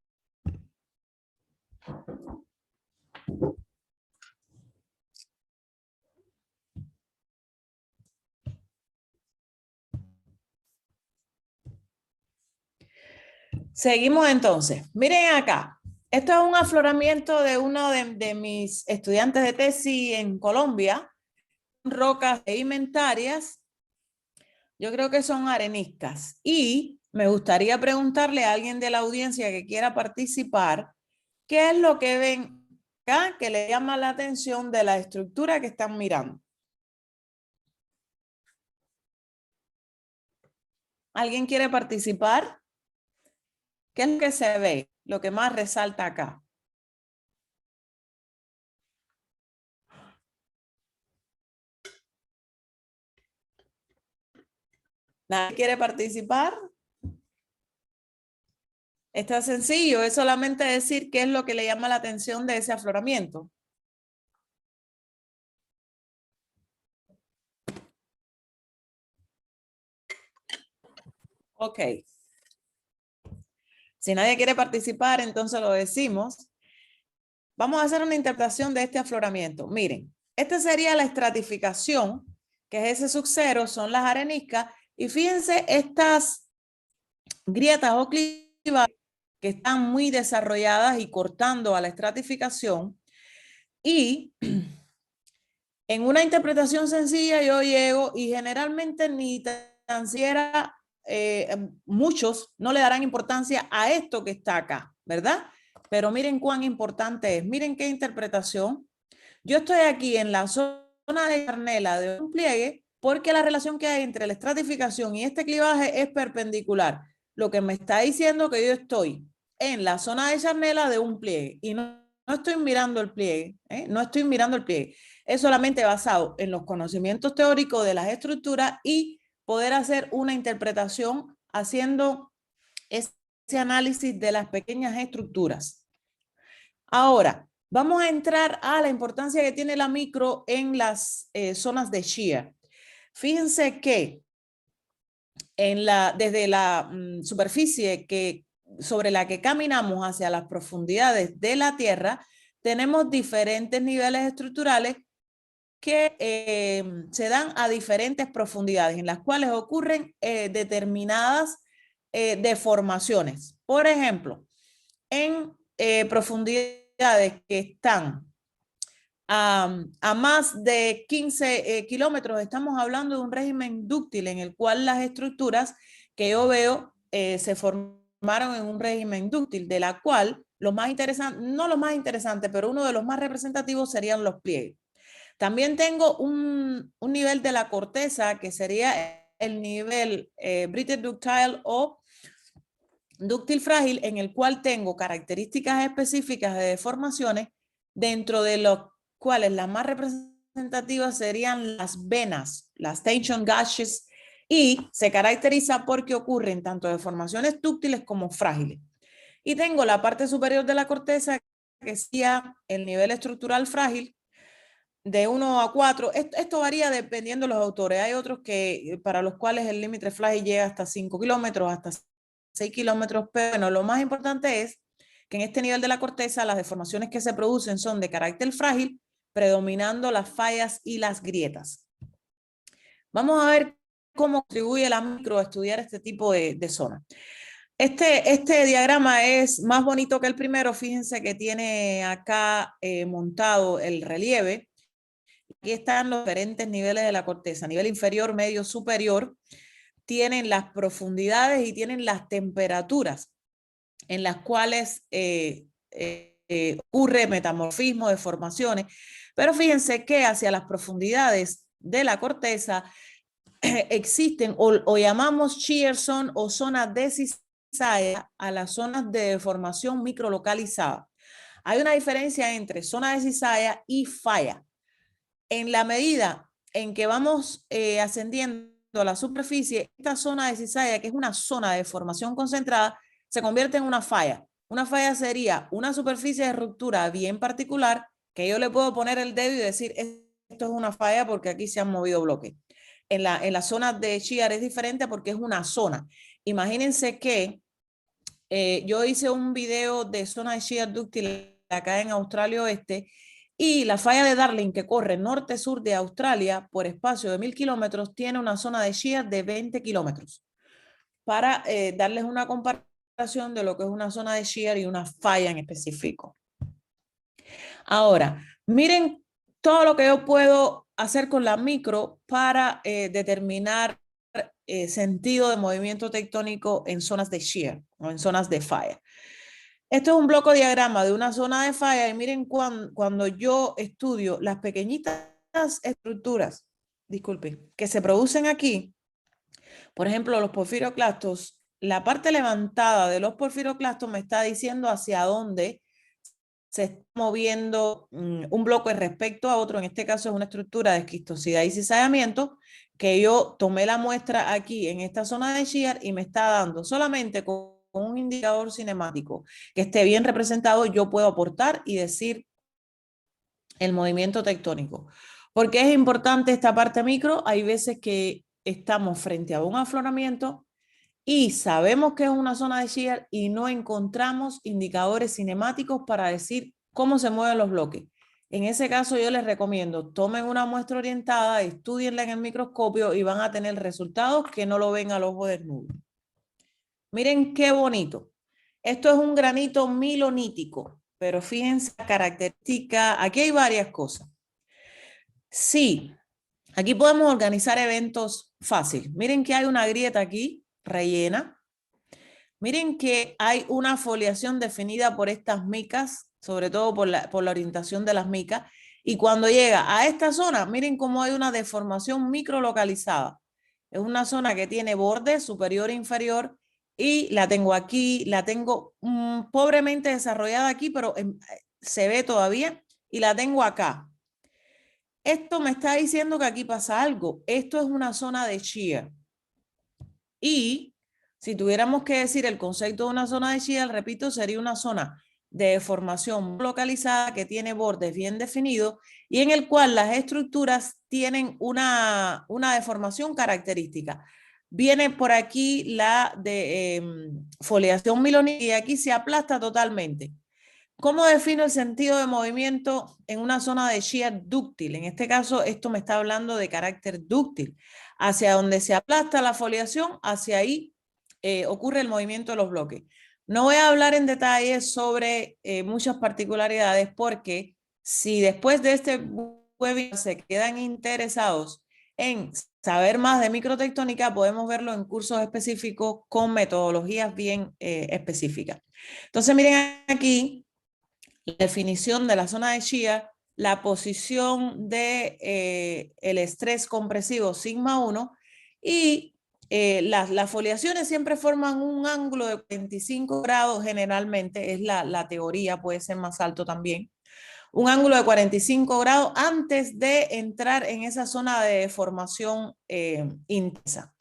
A: Seguimos entonces. Miren acá. Esto es un afloramiento de uno de mis estudiantes de tesis en Colombia. Rocas sedimentarias. Yo creo que son areniscas. Y me gustaría preguntarle a alguien de la audiencia que quiera participar, ¿qué es lo que ven acá que le llama la atención de la estructura que están mirando? ¿Alguien quiere participar? ¿Qué es lo que se ve? Lo que más resalta acá. ¿Nadie quiere participar? Está sencillo, es solamente decir qué es lo que le llama la atención de ese afloramiento. Ok. Si nadie quiere participar, entonces lo decimos. Vamos a hacer una interpretación de este afloramiento. Miren, esta sería la estratificación, que es ese subcero, son las areniscas. Y fíjense estas grietas o clivajes que están muy desarrolladas y cortando a la estratificación. Y en una interpretación sencilla yo llego y generalmente ni tan siquiera muchos no le darán importancia a esto que está acá, ¿verdad? Pero miren cuán importante es. Miren qué interpretación. Yo estoy aquí en la zona de charnela de un pliegue porque la relación que hay entre la estratificación y este clivaje es perpendicular. Lo que me está diciendo que yo estoy en la zona de charnela de un pliegue y no estoy mirando el pliegue, no estoy mirando el pliegue. Es solamente basado en los conocimientos teóricos de las estructuras y poder hacer una interpretación haciendo ese análisis de las pequeñas estructuras. Ahora, vamos a entrar a la importancia que tiene la micro en las zonas de shear. Fíjense que desde la superficie sobre la que caminamos hacia las profundidades de la Tierra, tenemos diferentes niveles estructurales que se dan a diferentes profundidades, en las cuales ocurren determinadas deformaciones. Por ejemplo, en profundidades que están a más de 15 kilómetros, estamos hablando de un régimen dúctil en el cual las estructuras que yo veo se formaron en un régimen dúctil, de la cual los más interesantes, no los más interesantes, pero uno de los más representativos serían los pliegues. También tengo un nivel de la corteza que sería el nivel brittle ductile o dúctil frágil, en el cual tengo características específicas de deformaciones, dentro de los cuales las más representativas serían las venas, las tension gashes, y se caracteriza porque ocurren tanto deformaciones dúctiles como frágiles. Y tengo la parte superior de la corteza, que sería el nivel estructural frágil, de 1 a 4. Esto varía dependiendo de los autores. Hay otros que para los cuales el límite frágil llega hasta 5 kilómetros, hasta 6 kilómetros, pero bueno, lo más importante es que en este nivel de la corteza las deformaciones que se producen son de carácter frágil, predominando las fallas y las grietas. Vamos a ver cómo contribuye la micro a estudiar este tipo de zona. Este diagrama es más bonito que el primero. Fíjense que tiene acá montado el relieve. Aquí están los diferentes niveles de la corteza, nivel inferior, medio, superior. Tienen las profundidades y tienen las temperaturas en las cuales ocurre metamorfismo, deformaciones. Pero fíjense que hacia las profundidades de la corteza existen o llamamos shear zone o zonas de cizalla a las zonas de deformación microlocalizada. Hay una diferencia entre zona de cizalla y falla. En la medida en que vamos ascendiendo a la superficie, esta zona de cizalla, que es una zona de deformación concentrada, se convierte en una falla. Una falla sería una superficie de ruptura bien particular, que yo le puedo poner el dedo y decir, esto es una falla porque aquí se han movido bloques. En la zona de shear es diferente porque es una zona. Imagínense que yo hice un video de zona de shear dúctil acá en Australia Oeste, y la falla de Darling, que corre norte-sur de Australia por espacio de 1000 kilómetros, tiene una zona de shear de 20 kilómetros. Para darles una comparación de lo que es una zona de shear y una falla en específico. Ahora, miren todo lo que yo puedo hacer con la micro para determinar sentido de movimiento tectónico en zonas de shear o en zonas de falla. Esto es un bloque diagrama de una zona de falla, y miren cuando yo estudio las pequeñitas estructuras, disculpen, que se producen aquí, por ejemplo, los porfiroclastos, la parte levantada de los porfiroclastos me está diciendo hacia dónde se está moviendo un bloque respecto a otro. En este caso es una estructura de esquistosidad y cizallamiento, que yo tomé la muestra aquí en esta zona de shear y me está dando solamente con un indicador cinemático que esté bien representado, yo puedo aportar y decir el movimiento tectónico. ¿Por qué es importante esta parte micro? Hay veces que estamos frente a un afloramiento y sabemos que es una zona de shear y no encontramos indicadores cinemáticos para decir cómo se mueven los bloques. En ese caso yo les recomiendo, tomen una muestra orientada, estudienla en el microscopio y van a tener resultados que no lo ven al ojo desnudo. Miren qué bonito. Esto es un granito milonítico, pero fíjense la característica. Aquí hay varias cosas. Sí, aquí podemos organizar eventos fácil. Miren que hay una grieta aquí rellena. Miren que hay una foliación definida por estas micas, sobre todo por la orientación de las micas. Y cuando llega a esta zona, miren cómo hay una deformación microlocalizada. Es una zona que tiene borde superior e inferior, y la tengo aquí, la tengo pobremente desarrollada aquí, pero se ve todavía, y la tengo acá. Esto me está diciendo que aquí pasa algo. Esto es una zona de shear. Y si tuviéramos que decir el concepto de una zona de shear, repito, sería una zona de deformación localizada que tiene bordes bien definidos y en el cual las estructuras tienen una deformación característica. Viene por aquí la de foliación milonítica y aquí se aplasta totalmente. ¿Cómo defino el sentido de movimiento en una zona de shear dúctil? En este caso, esto me está hablando de carácter dúctil. Hacia donde se aplasta la foliación, hacia ahí ocurre el movimiento de los bloques. No voy a hablar en detalle sobre muchas particularidades porque si después de este webinar se quedan interesados en saber más de microtectónica, podemos verlo en cursos específicos con metodologías bien específicas. Entonces, miren aquí la definición de la zona de shear, la posición de el estrés compresivo sigma 1 y las foliaciones siempre forman un ángulo de 45 grados generalmente, es la teoría, puede ser más alto también. Un ángulo de 45 grados antes de entrar en esa zona de formación intensa.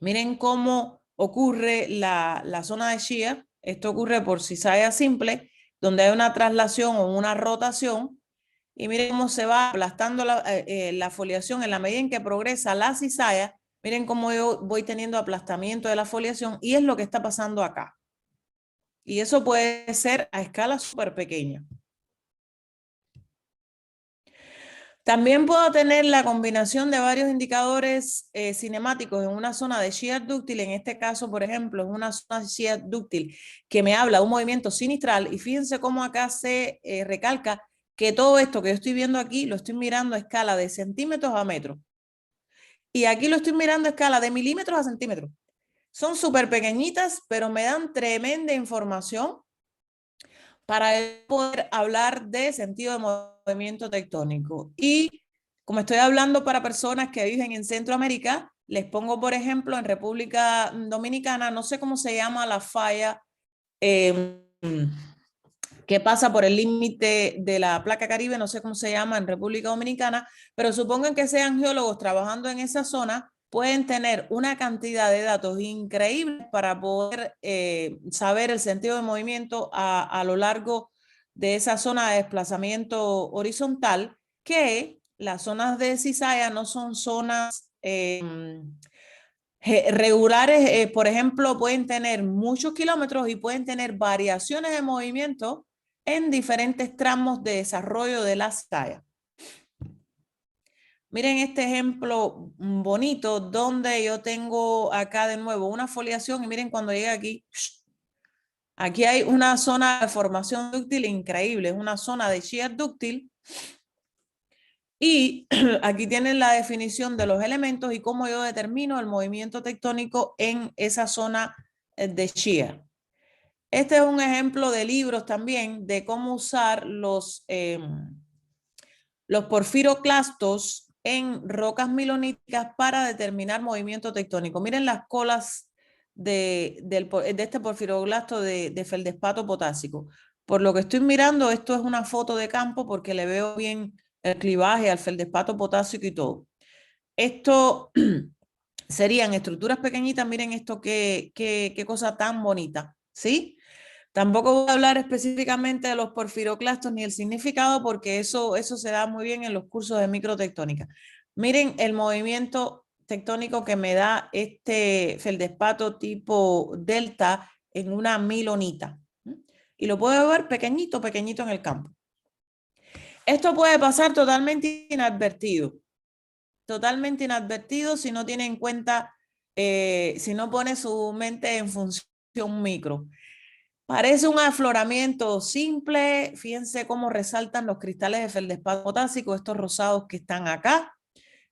A: Miren cómo ocurre la zona de shear. Esto ocurre por cizalla simple, donde hay una traslación o una rotación. Y miren cómo se va aplastando la foliación en la medida en que progresa la cizalla. Miren cómo yo voy teniendo aplastamiento de la foliación y es lo que está pasando acá. Y eso puede ser a escala súper pequeña. También puedo tener la combinación de varios indicadores cinemáticos en una zona de shear dúctil. En este caso, por ejemplo, es una zona de shear dúctil que me habla de un movimiento sinistral. Y fíjense cómo acá se recalca que todo esto que yo estoy viendo aquí lo estoy mirando a escala de centímetros a metros. Y aquí lo estoy mirando a escala de milímetros a centímetros. Son súper pequeñitas, pero me dan tremenda información para poder hablar de sentido de movimiento tectónico. Y como estoy hablando para personas que viven en Centroamérica, les pongo, por ejemplo, en República Dominicana, no sé cómo se llama la falla que pasa por el límite de la placa Caribe, no sé cómo se llama en República Dominicana, pero supongan que sean geólogos trabajando en esa zona, pueden tener una cantidad de datos increíbles para poder saber el sentido de movimiento a lo largo de esa zona de desplazamiento horizontal, que las zonas de cizalla no son zonas regulares, por ejemplo, pueden tener muchos kilómetros y pueden tener variaciones de movimiento en diferentes tramos de desarrollo de la cizalla. Miren este ejemplo bonito donde yo tengo acá de nuevo una foliación y miren cuando llega aquí, aquí hay una zona de formación dúctil increíble, es una zona de shear dúctil y aquí tienen la definición de los elementos y cómo yo determino el movimiento tectónico en esa zona de shear. Este es un ejemplo de libros también de cómo usar los porfiroclastos en rocas miloníticas para determinar movimiento tectónico. Miren las colas de este porfiroclasto de feldespato potásico. Por lo que estoy mirando, esto es una foto de campo porque le veo bien el clivaje al feldespato potásico y todo. Esto serían estructuras pequeñitas. Miren esto, qué cosa tan bonita, ¿sí? Tampoco voy a hablar específicamente de los porfiroclastos ni el significado porque eso se da muy bien en los cursos de microtectónica. Miren el movimiento tectónico que me da este feldespato tipo delta en una milonita. Y lo puedo ver pequeñito, pequeñito en el campo. Esto puede pasar totalmente inadvertido. Totalmente inadvertido si no tiene en cuenta, si no pone su mente en función micro. Parece un afloramiento simple. Fíjense cómo resaltan los cristales de feldespato potásico, estos rosados que están acá.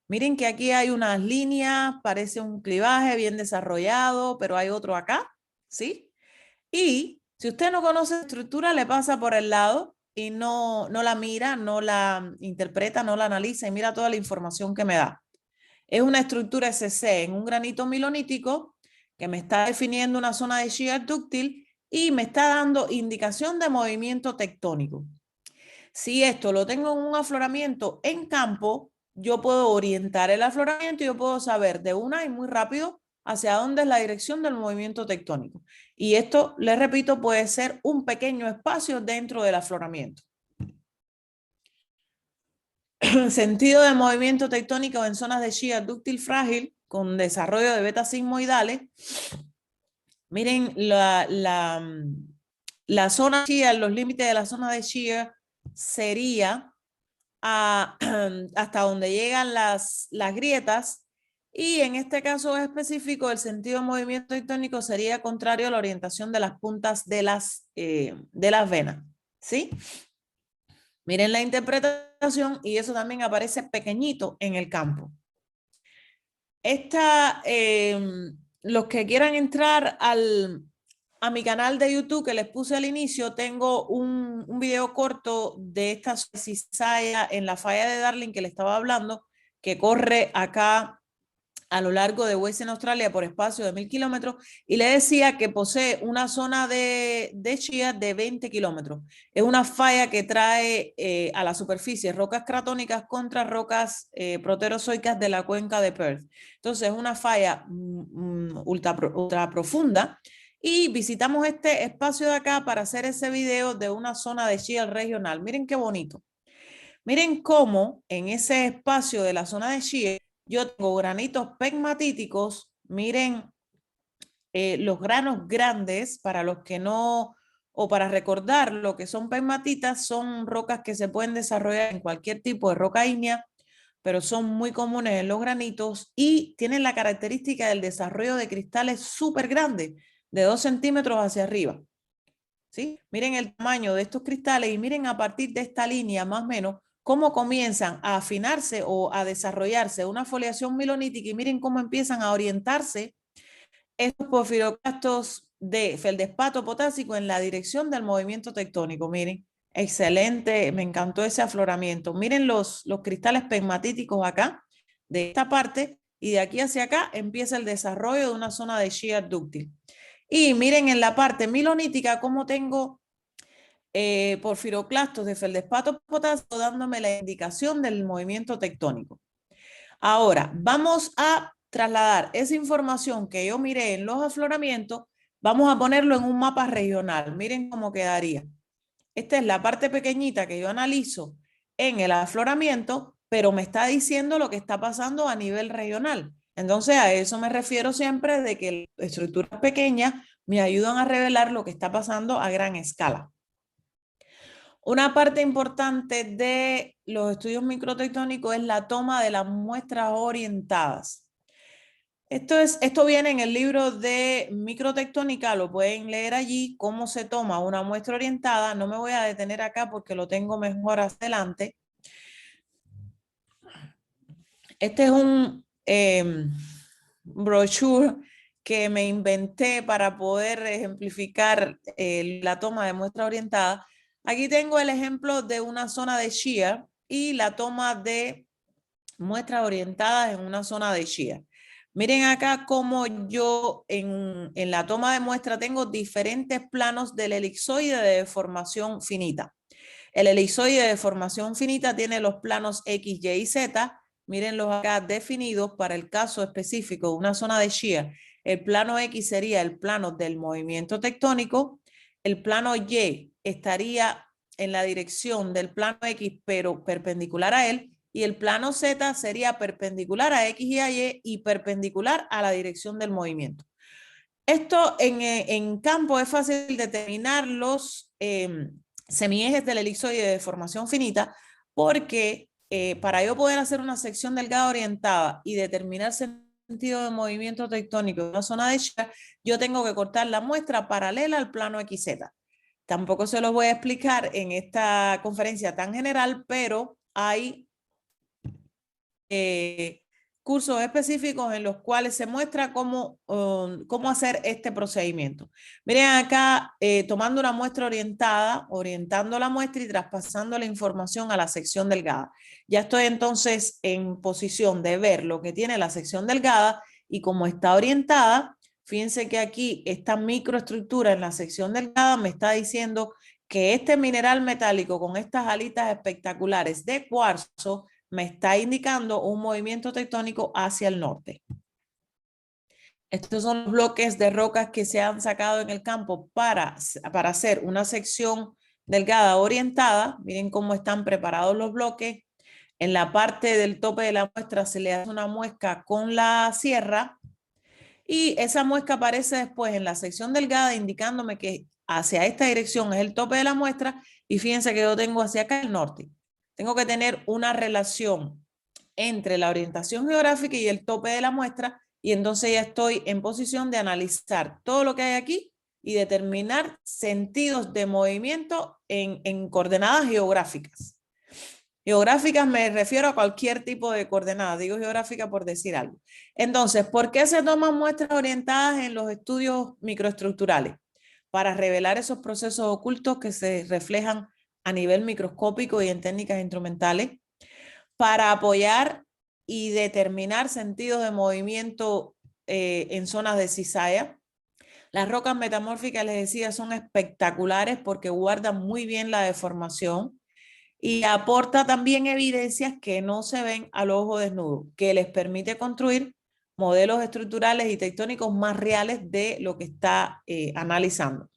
A: Miren que aquí hay unas líneas, parece un clivaje bien desarrollado, pero hay otro acá, ¿sí? Y si usted no conoce la estructura, le pasa por el lado y no la mira, no la interpreta, no la analiza y mira toda la información que me da. Es una estructura SC en un granito milonítico que me está definiendo una zona de shear dúctil y me está dando indicación de movimiento tectónico. Si esto lo tengo en un afloramiento en campo, yo puedo orientar el afloramiento y yo puedo saber de una y muy rápido hacia dónde es la dirección del movimiento tectónico. Y esto, les repito, puede ser un pequeño espacio dentro del afloramiento. Sentido de movimiento tectónico en zonas de shear dúctil frágil con desarrollo de betas sigmoidales. Miren la zona shear, los límites de la zona de shear sería hasta donde llegan las grietas, y en este caso específico el sentido de movimiento tectónico sería contrario a la orientación de las puntas de las venas, ¿sí? Miren la interpretación, y eso también aparece pequeñito en el campo. Los que quieran entrar a mi canal de YouTube que les puse al inicio, tengo un video corto de esta cizalla en la falla de Darling que le estaba hablando, que corre acá a lo largo de Western Australia por espacio de 1000 kilómetros, y le decía que posee una zona de shear de 20 kilómetros. Es una falla que trae a la superficie rocas cratónicas contra rocas proterozoicas de la cuenca de Perth. Entonces es una falla ultra profunda, y visitamos este espacio de acá para hacer ese video de una zona de shear regional. Miren qué bonito. Miren cómo en ese espacio de la zona de shear yo tengo granitos pegmatíticos. Miren los granos grandes, para los que no, o para recordar lo que son pegmatitas, son rocas que se pueden desarrollar en cualquier tipo de roca ígnea, pero son muy comunes en los granitos y tienen la característica del desarrollo de cristales súper grandes, de 2 centímetros hacia arriba. ¿Sí? Miren el tamaño de estos cristales y miren a partir de esta línea más o menos cómo comienzan a afinarse o a desarrollarse una foliación milonítica, y miren cómo empiezan a orientarse estos porfiroclastos de feldespato potásico en la dirección del movimiento tectónico. Miren, excelente, me encantó ese afloramiento. Miren los cristales pegmatíticos acá, de esta parte, y de aquí hacia acá empieza el desarrollo de una zona de shear dúctil. Y miren en la parte milonítica cómo tengo porfiroclastos de feldespato potásico dándome la indicación del movimiento tectónico. Ahora, vamos a trasladar esa información que yo miré en los afloramientos, vamos a ponerlo en un mapa regional. Miren cómo quedaría. Esta es la parte pequeñita que yo analizo en el afloramiento, pero me está diciendo lo que está pasando a nivel regional. Entonces, a eso me refiero siempre, de que estructuras pequeñas me ayudan a revelar lo que está pasando a gran escala. Una parte importante de los estudios microtectónicos es la toma de las muestras orientadas. Esto viene en el libro de microtectónica, lo pueden leer allí, cómo se toma una muestra orientada. No me voy a detener acá porque lo tengo mejor hacia adelante. Este es un brochure que me inventé para poder ejemplificar la toma de muestra orientada. Aquí tengo el ejemplo de una zona de shear y la toma de muestras orientadas en una zona de shear. Miren acá cómo yo en la toma de muestra tengo diferentes planos del elipsoide de deformación finita. El elipsoide de deformación finita tiene los planos X, Y y Z. Mírenlos acá definidos para el caso específico de una zona de shear. El plano X sería el plano del movimiento tectónico. El plano Y estaría en la dirección del plano X, pero perpendicular a él. Y el plano Z sería perpendicular a X y a Y y perpendicular a la dirección del movimiento. Esto en campo es fácil determinar los semiejes del elipsoide de deformación finita, porque para yo poder hacer una sección delgada orientada y determinar sentido de movimiento tectónico en una zona de shear, yo tengo que cortar la muestra paralela al plano XZ. Tampoco se los voy a explicar en esta conferencia tan general, pero hay cursos específicos en los cuales se muestra cómo hacer este procedimiento. Miren acá, tomando una muestra orientada, orientando la muestra y traspasando la información a la sección delgada. Ya estoy entonces en posición de ver lo que tiene la sección delgada, y como está orientada, fíjense que aquí esta microestructura en la sección delgada me está diciendo que este mineral metálico con estas alitas espectaculares de cuarzo me está indicando un movimiento tectónico hacia el norte. Estos son los bloques de rocas que se han sacado en el campo para hacer una sección delgada orientada. Miren cómo están preparados los bloques. En la parte del tope de la muestra se le hace una muesca con la sierra, y esa muesca aparece después en la sección delgada indicándome que hacia esta dirección es el tope de la muestra y fíjense que yo tengo hacia acá el norte. Tengo que tener una relación entre la orientación geográfica y el tope de la muestra y entonces ya estoy en posición de analizar todo lo que hay aquí y determinar sentidos de movimiento en coordenadas geográficas. Geográficas me refiero a cualquier tipo de coordenada, digo geográfica por decir algo. Entonces, ¿por qué se toman muestras orientadas en los estudios microestructurales? Para revelar esos procesos ocultos que se reflejan a nivel microscópico y en técnicas instrumentales, para apoyar y determinar sentidos de movimiento en zonas de cizalla. Las rocas metamórficas, les decía, son espectaculares porque guardan muy bien la deformación y aporta también evidencias que no se ven al ojo desnudo, que les permite construir modelos estructurales y tectónicos más reales de lo que está analizando.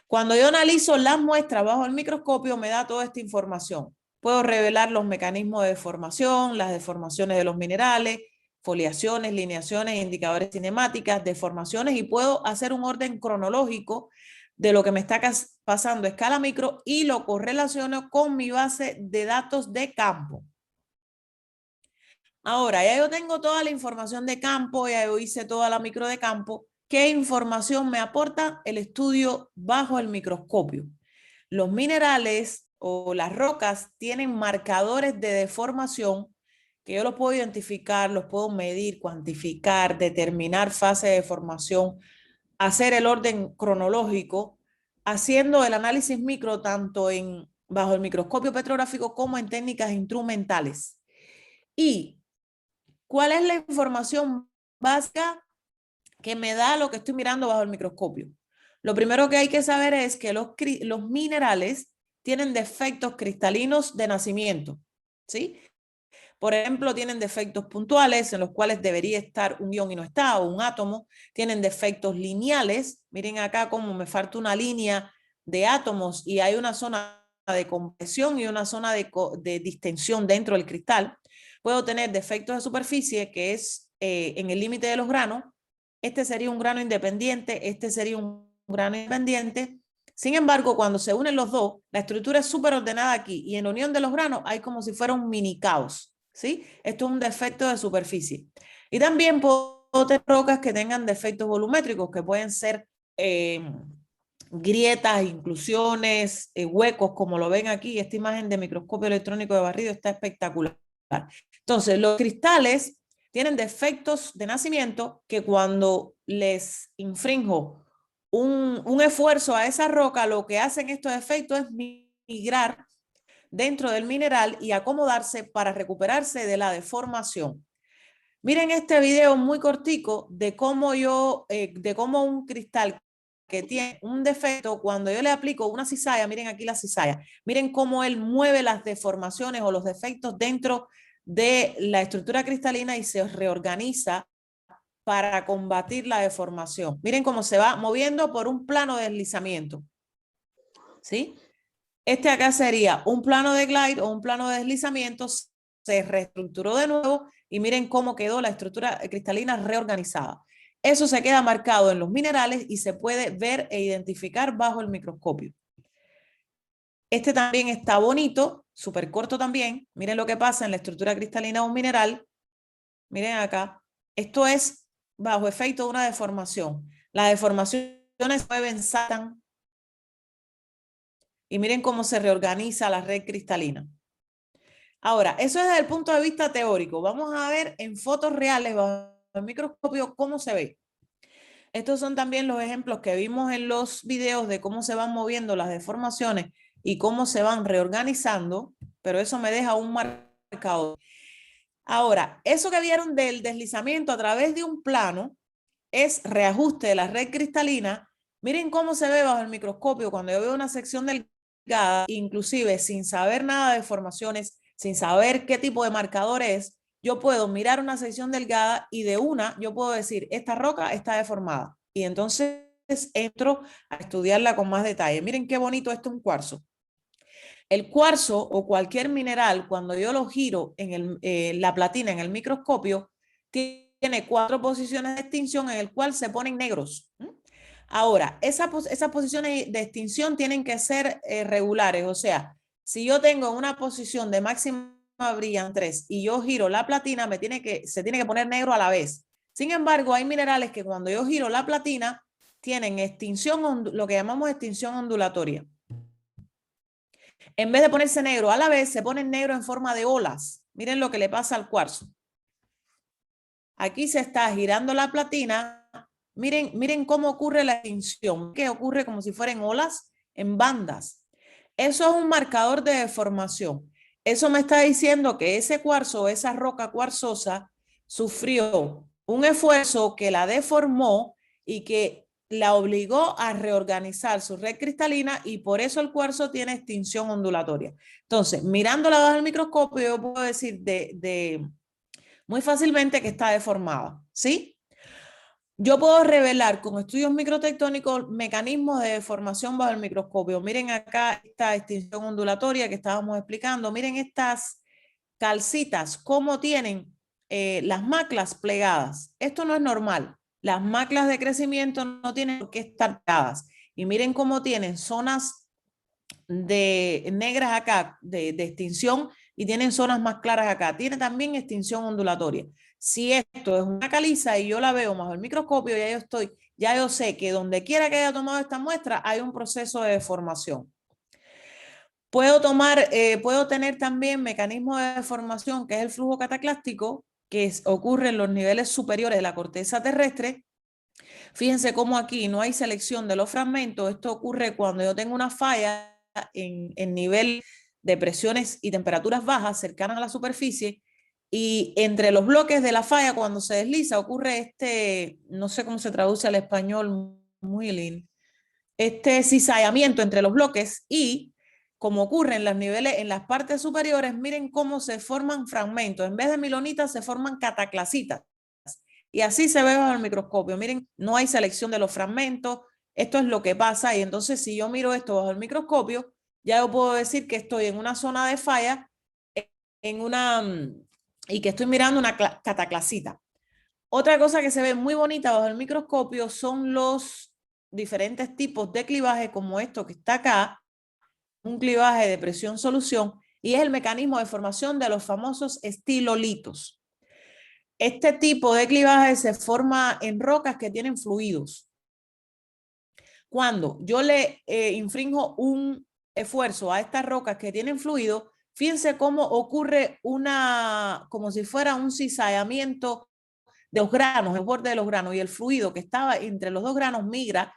A: Cuando yo analizo las muestras bajo el microscopio, me da toda esta información. Puedo revelar los mecanismos de deformación, las deformaciones de los minerales, foliaciones, lineaciones, indicadores cinemáticas, deformaciones, y puedo hacer un orden cronológico de lo que me está pasando a escala micro y lo correlaciono con mi base de datos de campo. Ahora, ya yo tengo toda la información de campo, ya yo hice toda la micro de campo. ¿Qué información me aporta el estudio bajo el microscopio? Los minerales o las rocas tienen marcadores de deformación que yo los puedo identificar, los puedo medir, cuantificar, determinar fase de deformación, hacer el orden cronológico, haciendo el análisis micro tanto bajo el microscopio petrográfico como en técnicas instrumentales. ¿Y cuál es la información básica que me da lo que estoy mirando bajo el microscopio? Lo primero que hay que saber es que los minerales tienen defectos cristalinos de nacimiento, ¿sí? Por ejemplo, tienen defectos puntuales en los cuales debería estar un ion y no está, o un átomo. Tienen defectos lineales. Miren acá cómo me falta una línea de átomos y hay una zona de compresión y una zona de distensión dentro del cristal. Puedo tener defectos de superficie, que es en el límite de los granos. Este sería un grano independiente, este sería un grano independiente. Sin embargo, cuando se unen los dos, la estructura es súper ordenada aquí y en la unión de los granos hay como si fuera un mini caos, ¿sí? Esto es un defecto de superficie. Y también puedo tener rocas que tengan defectos volumétricos, que pueden ser grietas, inclusiones, huecos, como lo ven aquí. Esta imagen de microscopio electrónico de barrido está espectacular. Entonces, los cristales tienen defectos de nacimiento que cuando les infrinjo un esfuerzo a esa roca, lo que hacen estos efectos es migrar dentro del mineral y acomodarse para recuperarse de la deformación. Miren este video muy cortico de cómo un cristal que tiene un defecto, cuando yo le aplico una cizalla, miren aquí la cizalla, miren cómo él mueve las deformaciones o los defectos dentro de la estructura cristalina y se reorganiza para combatir la deformación. Miren cómo se va moviendo por un plano de deslizamiento. ¿Sí? Este acá sería un plano de glide o un plano de deslizamiento, se reestructuró de nuevo y miren cómo quedó la estructura cristalina reorganizada. Eso se queda marcado en los minerales y se puede ver e identificar bajo el microscopio. Este también está bonito, súper corto también. Miren lo que pasa en la estructura cristalina de un mineral. Miren acá. Esto es bajo efecto de una deformación. Las deformaciones se mueven, saltan. Y miren cómo se reorganiza la red cristalina. Ahora, eso es desde el punto de vista teórico. Vamos a ver en fotos reales bajo el microscopio cómo se ve. Estos son también los ejemplos que vimos en los videos de cómo se van moviendo las deformaciones y cómo se van reorganizando, pero eso me deja un marcador. Ahora, eso que vieron del deslizamiento a través de un plano es reajuste de la red cristalina. Miren cómo se ve bajo el microscopio cuando yo veo una sección delgada, inclusive sin saber nada de deformaciones, sin saber qué tipo de marcador es, yo puedo mirar una sección delgada y de una yo puedo decir, esta roca está deformada. Y entonces entro a estudiarla con más detalle. Miren qué bonito esto es un cuarzo. El cuarzo o cualquier mineral, cuando yo lo giro en la platina en el microscopio, tiene 4 posiciones de extinción en el cual se ponen negros. Ahora, esas posiciones de extinción tienen que ser regulares, o sea, si yo tengo una posición de máxima brillan 3 y yo giro la platina, se tiene que poner negro a la vez. Sin embargo, hay minerales que cuando yo giro la platina tienen extinción, lo que llamamos extinción ondulatoria. En vez de ponerse negro a la vez, se pone negro en forma de olas. Miren lo que le pasa al cuarzo. Aquí se está girando la platina. Miren cómo ocurre la extinción, que ocurre como si fueran olas en bandas. Eso es un marcador de deformación. Eso me está diciendo que ese cuarzo, esa roca cuarzosa, sufrió un esfuerzo que la deformó y que la obligó a reorganizar su red cristalina y por eso el cuarzo tiene extinción ondulatoria. Entonces, mirándola bajo el microscopio, yo puedo decir muy fácilmente que está deformada, ¿sí? Yo puedo revelar con estudios microtectónicos mecanismos de deformación bajo el microscopio. Miren acá esta extinción ondulatoria que estábamos explicando. Miren estas calcitas, cómo tienen las maclas plegadas. Esto no es normal. Las maclas de crecimiento no tienen por qué estar pegadas. Y miren cómo tienen zonas negras acá de extinción y tienen zonas más claras acá. Tiene también extinción ondulatoria. Si esto es una caliza y yo la veo bajo el microscopio, ya yo sé que donde quiera que haya tomado esta muestra hay un proceso de deformación. Puedo tener también mecanismos de deformación, que es el flujo cataclástico, que ocurre en los niveles superiores de la corteza terrestre. Fíjense cómo aquí no hay selección de los fragmentos. Esto ocurre cuando yo tengo una falla en nivel de presiones y temperaturas bajas cercanas a la superficie, y entre los bloques de la falla, cuando se desliza, ocurre no sé cómo se traduce al español, cizallamiento entre los bloques, y como ocurre en los niveles, en las partes superiores, miren cómo se forman fragmentos. En vez de milonitas se forman cataclasitas. Y así se ve bajo el microscopio. Miren, no hay selección de los fragmentos. Esto es lo que pasa. Y entonces, si yo miro esto bajo el microscopio, ya yo puedo decir que estoy en una zona de falla y que estoy mirando una cataclasita. Otra cosa que se ve muy bonita bajo el microscopio son los diferentes tipos de clivaje, como esto que está acá, un clivaje de presión-solución, y es el mecanismo de formación de los famosos estilolitos. Este tipo de clivaje se forma en rocas que tienen fluidos. Cuando yo le infrinjo un esfuerzo a estas rocas que tienen fluido, fíjense cómo ocurre como si fuera un cizallamiento de los granos, el borde de los granos, y el fluido que estaba entre los dos granos migra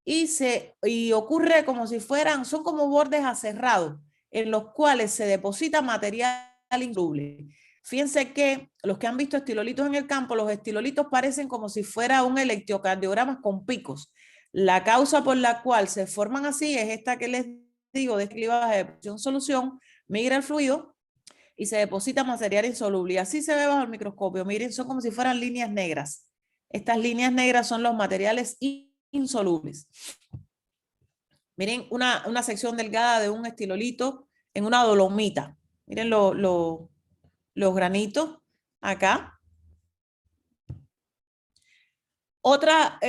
A: y ocurre como si son como bordes aserrados en los cuales se deposita material insoluble. Fíjense que los que han visto estilolitos en el campo, los estilolitos parecen como si fuera un electrocardiograma con picos. La causa por la cual se forman así es esta que les digo, de clivaje de presión-solución, migra el fluido y se deposita material insoluble. Y así se ve bajo el microscopio. Miren, son como si fueran líneas negras. Estas líneas negras son los materiales insolubles. Miren una sección delgada de un estilolito en una dolomita. Miren los granitos acá. Otra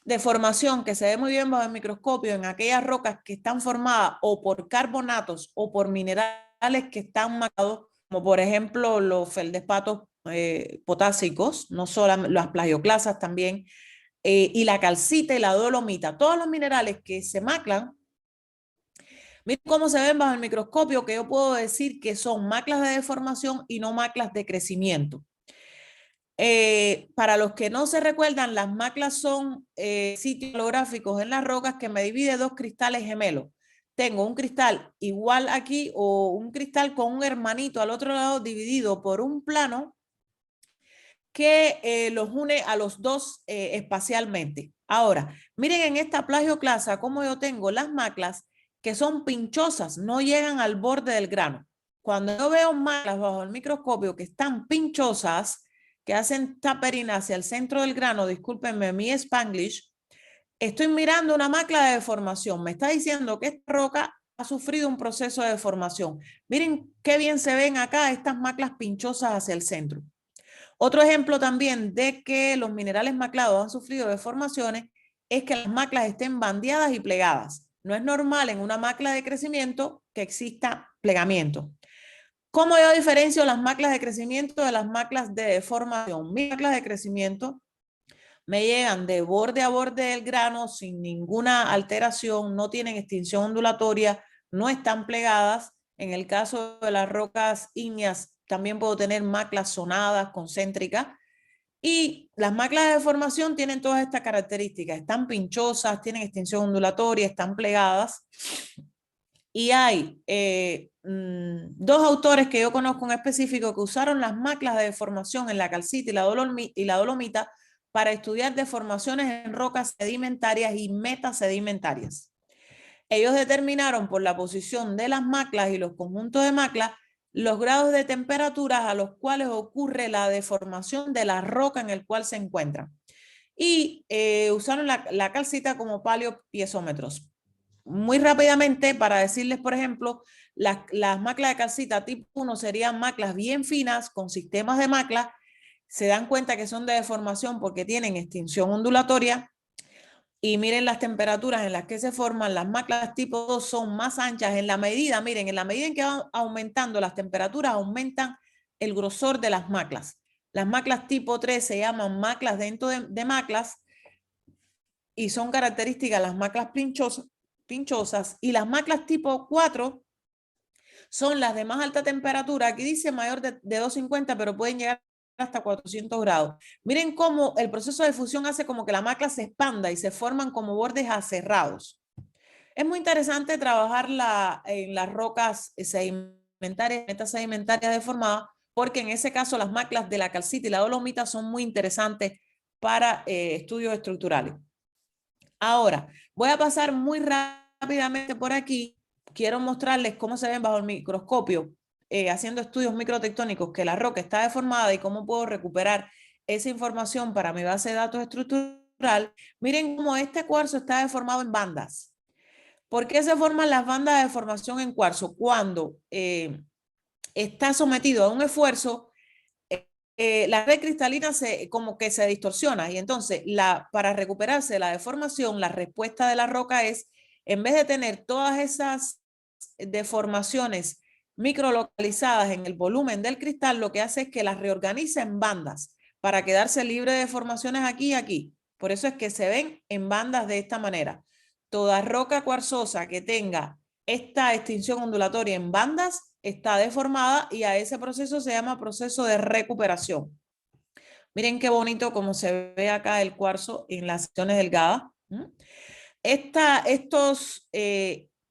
A: deformación que se ve muy bien bajo el microscopio en aquellas rocas que están formadas o por carbonatos o por minerales que están marcados, como por ejemplo los feldespatos potásicos, no solo las plagioclasas también, y la calcita y la dolomita, todos los minerales que se maclan. Miren cómo se ven bajo el microscopio, que yo puedo decir que son maclas de deformación y no maclas de crecimiento. Para los que no se recuerdan, las maclas son sitios holográficos en las rocas que me divide dos cristales gemelos. Tengo un cristal igual aquí o un cristal con un hermanito al otro lado dividido por un plano que los une a los dos espacialmente. Ahora, miren en esta plagioclasa cómo yo tengo las maclas que son pinchosas, no llegan al borde del grano. Cuando yo veo maclas bajo el microscopio que están pinchosas, que hacen tapering hacia el centro del grano, discúlpenme mi Spanglish, estoy mirando una macla de deformación. Me está diciendo que esta roca ha sufrido un proceso de deformación. Miren qué bien se ven acá estas maclas pinchosas hacia el centro. Otro ejemplo también de que los minerales maclados han sufrido deformaciones es que las maclas estén bandeadas y plegadas. No es normal en una macla de crecimiento que exista plegamiento. ¿Cómo yo diferencio las maclas de crecimiento de las maclas de deformación? Mis maclas de crecimiento me llegan de borde a borde del grano sin ninguna alteración, no tienen extinción ondulatoria, no están plegadas. En el caso de las rocas ígneas también puedo tener maclas zonadas, concéntricas. Y las maclas de deformación tienen todas estas características. Están pinchosas, tienen extinción ondulatoria, están plegadas. Y hay dos autores que yo conozco en específico que usaron las maclas de deformación en la calcita y la dolomita para estudiar deformaciones en rocas sedimentarias y metasedimentarias. Ellos determinaron por la posición de las maclas y los conjuntos de maclas los grados de temperaturas a los cuales ocurre la deformación de la roca en el cual se encuentran. Y usaron la calcita como paleopiezómetros. Muy rápidamente, para decirles, por ejemplo, las maclas de calcita tipo 1 serían maclas bien finas con sistemas de maclas. Se dan cuenta que son de deformación porque tienen extinción ondulatoria. Y miren las temperaturas en las que se forman. Las maclas tipo 2 son más anchas en la medida, miren, en la medida en que van aumentando las temperaturas, aumentan el grosor de las maclas. Las maclas tipo 3 se llaman maclas dentro de maclas y son características las maclas pinchosas, y las maclas tipo 4 son las de más alta temperatura. Aquí dice mayor de 250, pero pueden llegar hasta 400 grados. Miren cómo el proceso de fusión hace como que la macla se expanda y se forman como bordes aserrados. Es muy interesante trabajar en las rocas sedimentarias, metasedimentarias deformadas, porque en ese caso las maclas de la calcita y la dolomita son muy interesantes para estudios estructurales. Ahora, voy a pasar muy rápidamente por aquí. Quiero mostrarles cómo se ven bajo el microscopio, haciendo estudios microtectónicos, que la roca está deformada y cómo puedo recuperar esa información para mi base de datos estructural. Miren cómo este cuarzo está deformado en bandas. ¿Por qué se forman las bandas de deformación en cuarzo? Cuando está sometido a un esfuerzo, la red cristalina como que se distorsiona, y entonces para recuperarse la deformación, la respuesta de la roca es, en vez de tener todas esas deformaciones microlocalizadas en el volumen del cristal, lo que hace es que las reorganiza en bandas para quedarse libre de deformaciones aquí y aquí. Por eso es que se ven en bandas de esta manera. Toda roca cuarzosa que tenga esta extinción ondulatoria en bandas está deformada, y a ese proceso se llama proceso de recuperación. Miren qué bonito como se ve acá el cuarzo en las secciones delgadas.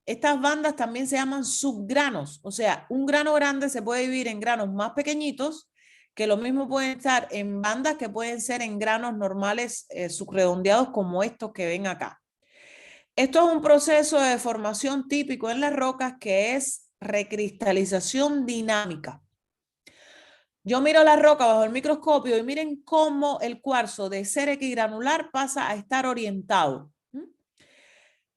A: Estas bandas también se llaman subgranos, o sea, un grano grande se puede dividir en granos más pequeñitos, que lo mismo pueden estar en bandas que pueden ser en granos normales subredondeados como estos que ven acá. Esto es un proceso de deformación típico en las rocas que es recristalización dinámica. Yo miro la roca bajo el microscopio y miren cómo el cuarzo de ser equigranular pasa a estar orientado.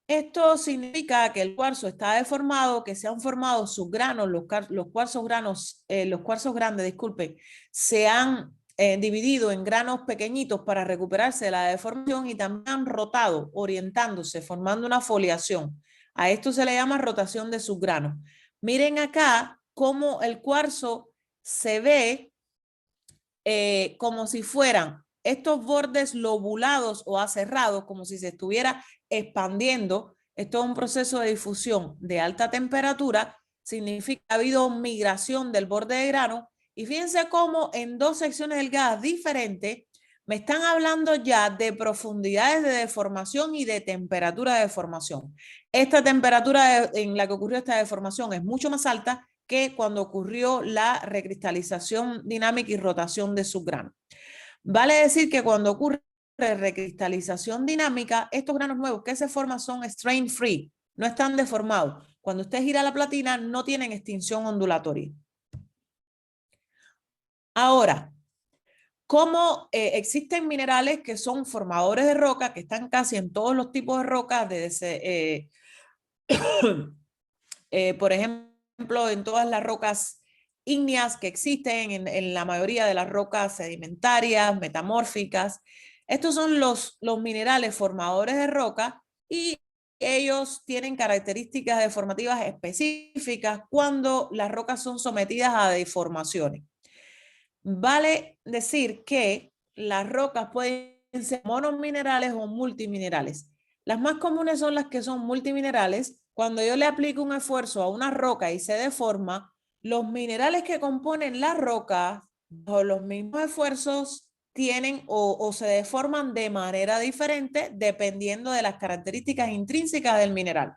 A: Esto significa que el cuarzo está deformado, que se han formado sus granos, los cuarzos grandes, disculpen, se han dividido en granos pequeñitos para recuperarse de la deformación, y también han rotado, orientándose, formando una foliación. A esto se le llama rotación de sus granos. Miren acá cómo el cuarzo se ve como si fueran estos bordes lobulados o aserrados, como si se estuviera expandiendo. Esto es un proceso de difusión de alta temperatura, significa que ha habido migración del borde de grano, y fíjense cómo en dos secciones delgadas diferentes me están hablando ya de profundidades de deformación y de temperatura de deformación. Esta temperatura en la que ocurrió esta deformación es mucho más alta que cuando ocurrió la recristalización dinámica y rotación de sus granos. Vale decir que cuando ocurre recristalización dinámica, estos granos nuevos que se forman son strain free, no están deformados. Cuando usted gira la platina, no tienen extinción ondulatoria. Ahora, como existen minerales que son formadores de roca, que están casi en todos los tipos de rocas, por ejemplo, en todas las rocas ígneas que existen, en la mayoría de las rocas sedimentarias, metamórficas. Estos son los minerales formadores de roca y ellos tienen características deformativas específicas cuando las rocas son sometidas a deformaciones. Vale decir que las rocas pueden ser monominerales o multiminerales. Las más comunes son las que son multiminerales. Cuando yo le aplico un esfuerzo a una roca y se deforma, los minerales que componen la roca, bajo los mismos esfuerzos, tienen o se deforman de manera diferente dependiendo de las características intrínsecas del mineral.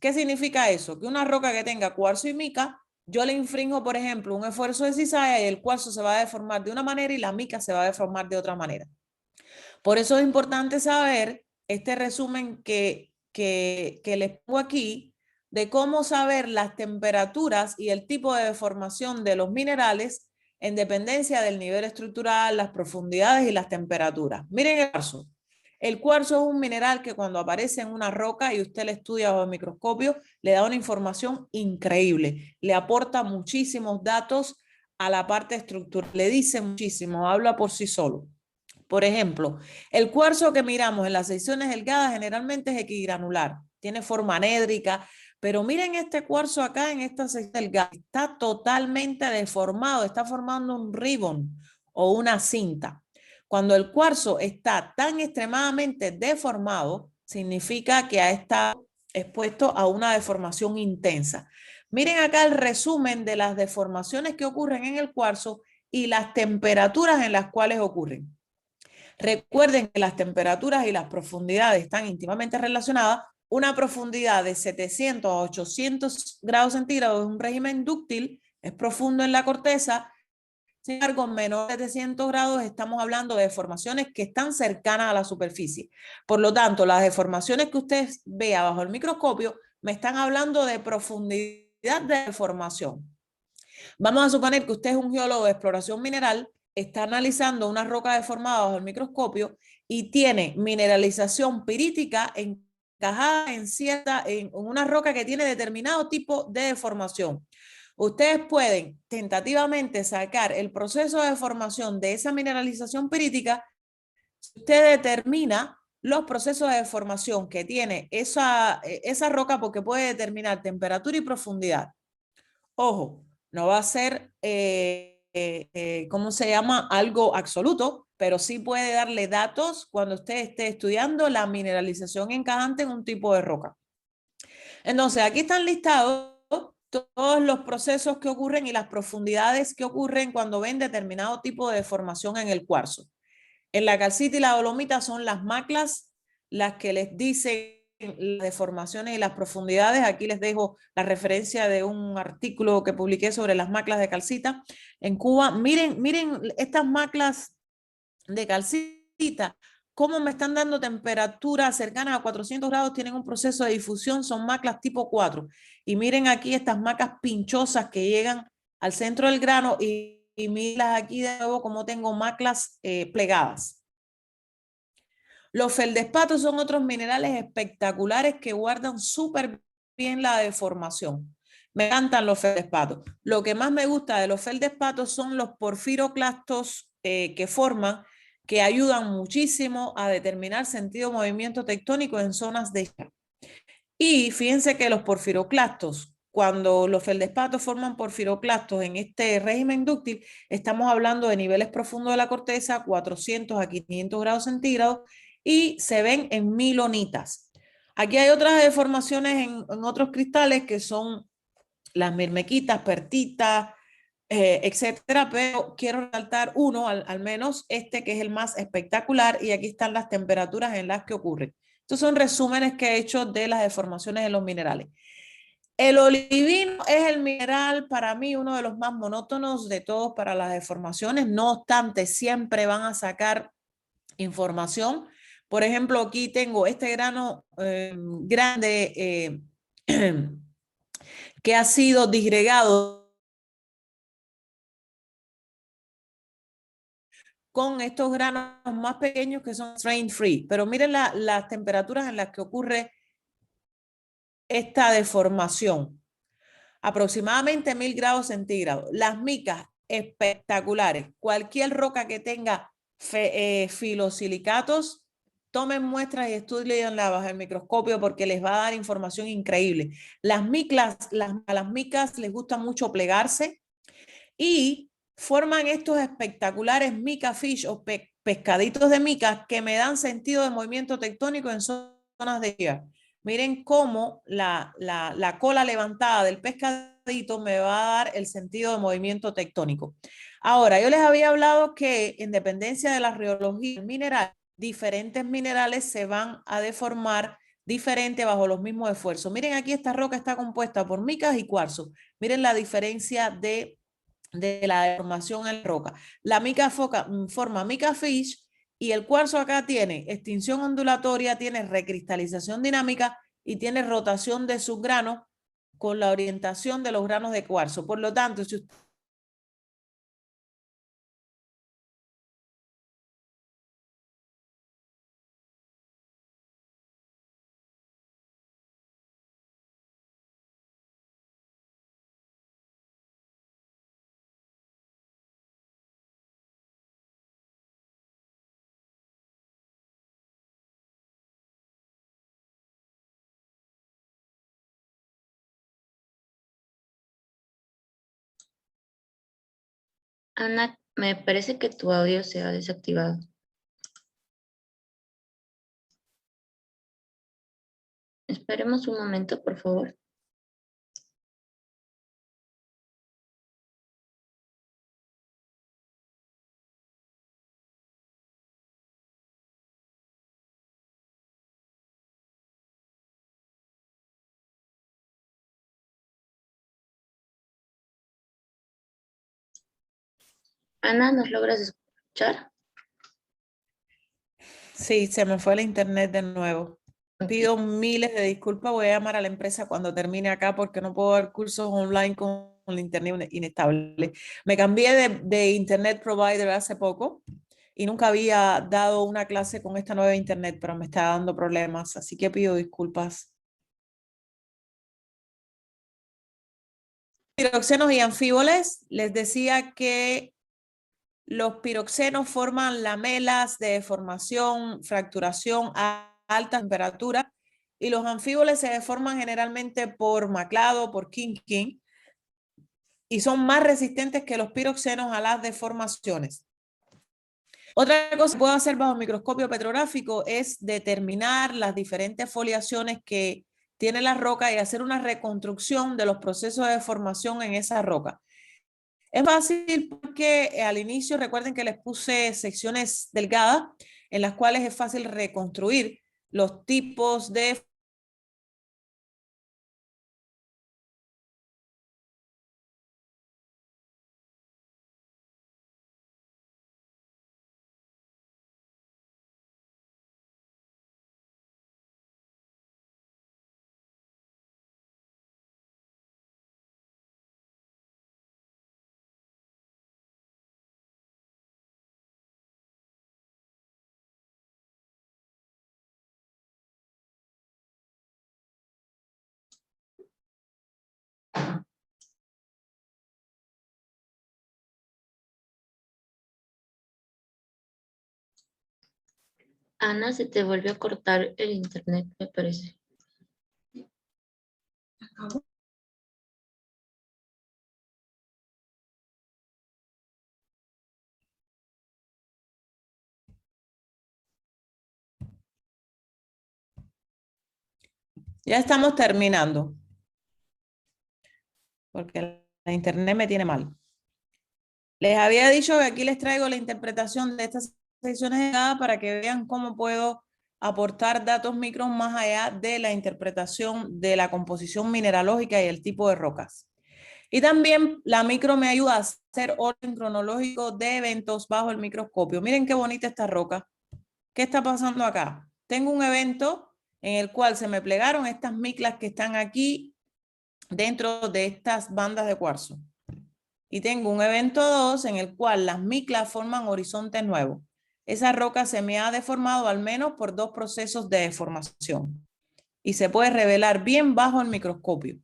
A: ¿Qué significa eso? Que una roca que tenga cuarzo y mica, yo le infringo, por ejemplo, un esfuerzo de cizalla y el cuarzo se va a deformar de una manera y la mica se va a deformar de otra manera. Por eso es importante saber este resumen que les pongo aquí de cómo saber las temperaturas y el tipo de deformación de los minerales en dependencia del nivel estructural, las profundidades y las temperaturas. Miren el cuarzo. El cuarzo es un mineral que cuando aparece en una roca y usted le estudia bajo el microscopio, le da una información increíble, le aporta muchísimos datos a la parte estructural, le dice muchísimo, habla por sí solo. Por ejemplo, el cuarzo que miramos en las secciones delgadas generalmente es equigranular, tiene forma anédrica, pero miren este cuarzo acá en esta sección delgada, está totalmente deformado, está formando un ribbon o una cinta. Cuando el cuarzo está tan extremadamente deformado, significa que ha estado expuesto a una deformación intensa. Miren acá el resumen de las deformaciones que ocurren en el cuarzo y las temperaturas en las cuales ocurren. Recuerden que las temperaturas y las profundidades están íntimamente relacionadas. Una profundidad de 700 a 800 grados centígrados es un régimen dúctil, es profundo en la corteza. Sin embargo, menor de 700 grados estamos hablando de deformaciones que están cercanas a la superficie. Por lo tanto, las deformaciones que usted vea bajo el microscopio me están hablando de profundidad de deformación. Vamos a suponer que usted es un geólogo de exploración mineral, está analizando una roca deformada bajo el microscopio y tiene mineralización pirítica encajada en una roca que tiene determinado tipo de deformación. Ustedes pueden tentativamente sacar el proceso de deformación de esa mineralización pirítica si usted determina los procesos de deformación que tiene esa roca, porque puede determinar temperatura y profundidad. Ojo, no va a ser, ¿cómo se llama? Algo absoluto, pero sí puede darle datos cuando usted esté estudiando la mineralización encajante en un tipo de roca. Entonces, aquí están listados todos los procesos que ocurren y las profundidades que ocurren cuando ven determinado tipo de deformación en el cuarzo. En la calcita y la dolomita son las maclas las que les dicen las deformaciones y las profundidades. Aquí les dejo la referencia de un artículo que publiqué sobre las maclas de calcita. En Cuba, miren estas maclas de calcita, cómo me están dando temperaturas cercanas a 400 grados, tienen un proceso de difusión, son maclas tipo 4. Y miren aquí estas macas pinchosas que llegan al centro del grano y miren aquí de nuevo como tengo maclas plegadas. Los feldespatos son otros minerales espectaculares que guardan súper bien la deformación. Me encantan los feldespatos. Lo que más me gusta de los feldespatos son los porfiroclastos que forman, que ayudan muchísimo a determinar sentido de movimiento tectónico en zonas de... Y fíjense que los porfiroclastos, cuando los feldespatos forman porfiroclastos en este régimen dúctil, estamos hablando de niveles profundos de la corteza, 400 a 500 grados centígrados, y se ven en milonitas. Aquí hay otras deformaciones en otros cristales que son las mirmequitas, pertitas, etcétera, pero quiero resaltar uno, al menos este que es el más espectacular, y aquí están las temperaturas en las que ocurren. Estos son resúmenes que he hecho de las deformaciones de los minerales. El olivino es el mineral para mí uno de los más monótonos de todos para las deformaciones, no obstante siempre van a sacar información. Por ejemplo, aquí tengo este grano grande que ha sido disgregado con estos granos más pequeños que son strain free. Pero miren las temperaturas en las que ocurre esta deformación. Aproximadamente 1000 grados centígrados. Las micas espectaculares. Cualquier roca que tenga filosilicatos. Tomen muestras y estudienlas bajo el microscopio porque les va a dar información increíble. Las micas, a las micas les gusta mucho plegarse y forman estos espectaculares mica fish o pescaditos de mica que me dan sentido de movimiento tectónico en zonas de tierra. Miren cómo la cola levantada del pescadito me va a dar el sentido de movimiento tectónico. Ahora, yo les había hablado que en dependencia de la riología mineral, diferentes minerales se van a deformar diferente bajo los mismos esfuerzos. Miren, aquí esta roca está compuesta por micas y cuarzo. Miren la diferencia de la deformación en la roca. La mica forma mica fish y el cuarzo acá tiene extinción ondulatoria, tiene recristalización dinámica y tiene rotación de sus granos con la orientación de los granos de cuarzo. Por lo tanto, si usted
B: Ana, me parece que tu audio se ha desactivado. Esperemos un momento, por favor. Ana, ¿nos logras escuchar?
A: Sí, se me fue el internet de nuevo.
B: Ok.
A: Pido miles de disculpas. Voy a llamar a la empresa cuando termine acá porque no puedo dar cursos online con el internet inestable. Me cambié de internet provider hace poco y nunca había dado una clase con esta nueva internet, pero me está dando problemas, así que pido disculpas. Piroxenos y anfíboles, les decía que los piroxenos forman lamelas de deformación, fracturación a alta temperatura y los anfíboles se deforman generalmente por maclado, por kinking y son más resistentes que los piroxenos a las deformaciones. Otra cosa que puedo hacer bajo microscopio petrográfico es determinar las diferentes foliaciones que tiene la roca y hacer una reconstrucción de los procesos de deformación en esa roca. Es fácil porque al inicio recuerden que les puse secciones delgadas en las cuales es fácil reconstruir los tipos de
B: Ana, se te volvió a cortar el internet, me parece.
A: Ya estamos terminando porque la internet me tiene mal. Les había dicho que aquí les traigo la interpretación de estas secciones de cada para que vean cómo puedo aportar datos micros más allá de la interpretación de la composición mineralógica y el tipo de rocas. Y también la micro me ayuda a hacer orden cronológico de eventos bajo el microscopio. Miren qué bonita esta roca. ¿Qué está pasando acá? Tengo un evento en el cual se me plegaron estas miclas que están aquí dentro de estas bandas de cuarzo. Y tengo un evento 2 en el cual las miclas forman horizontes nuevos. Esa roca se me ha deformado al menos por 2 procesos de deformación y se puede revelar bien bajo el microscopio.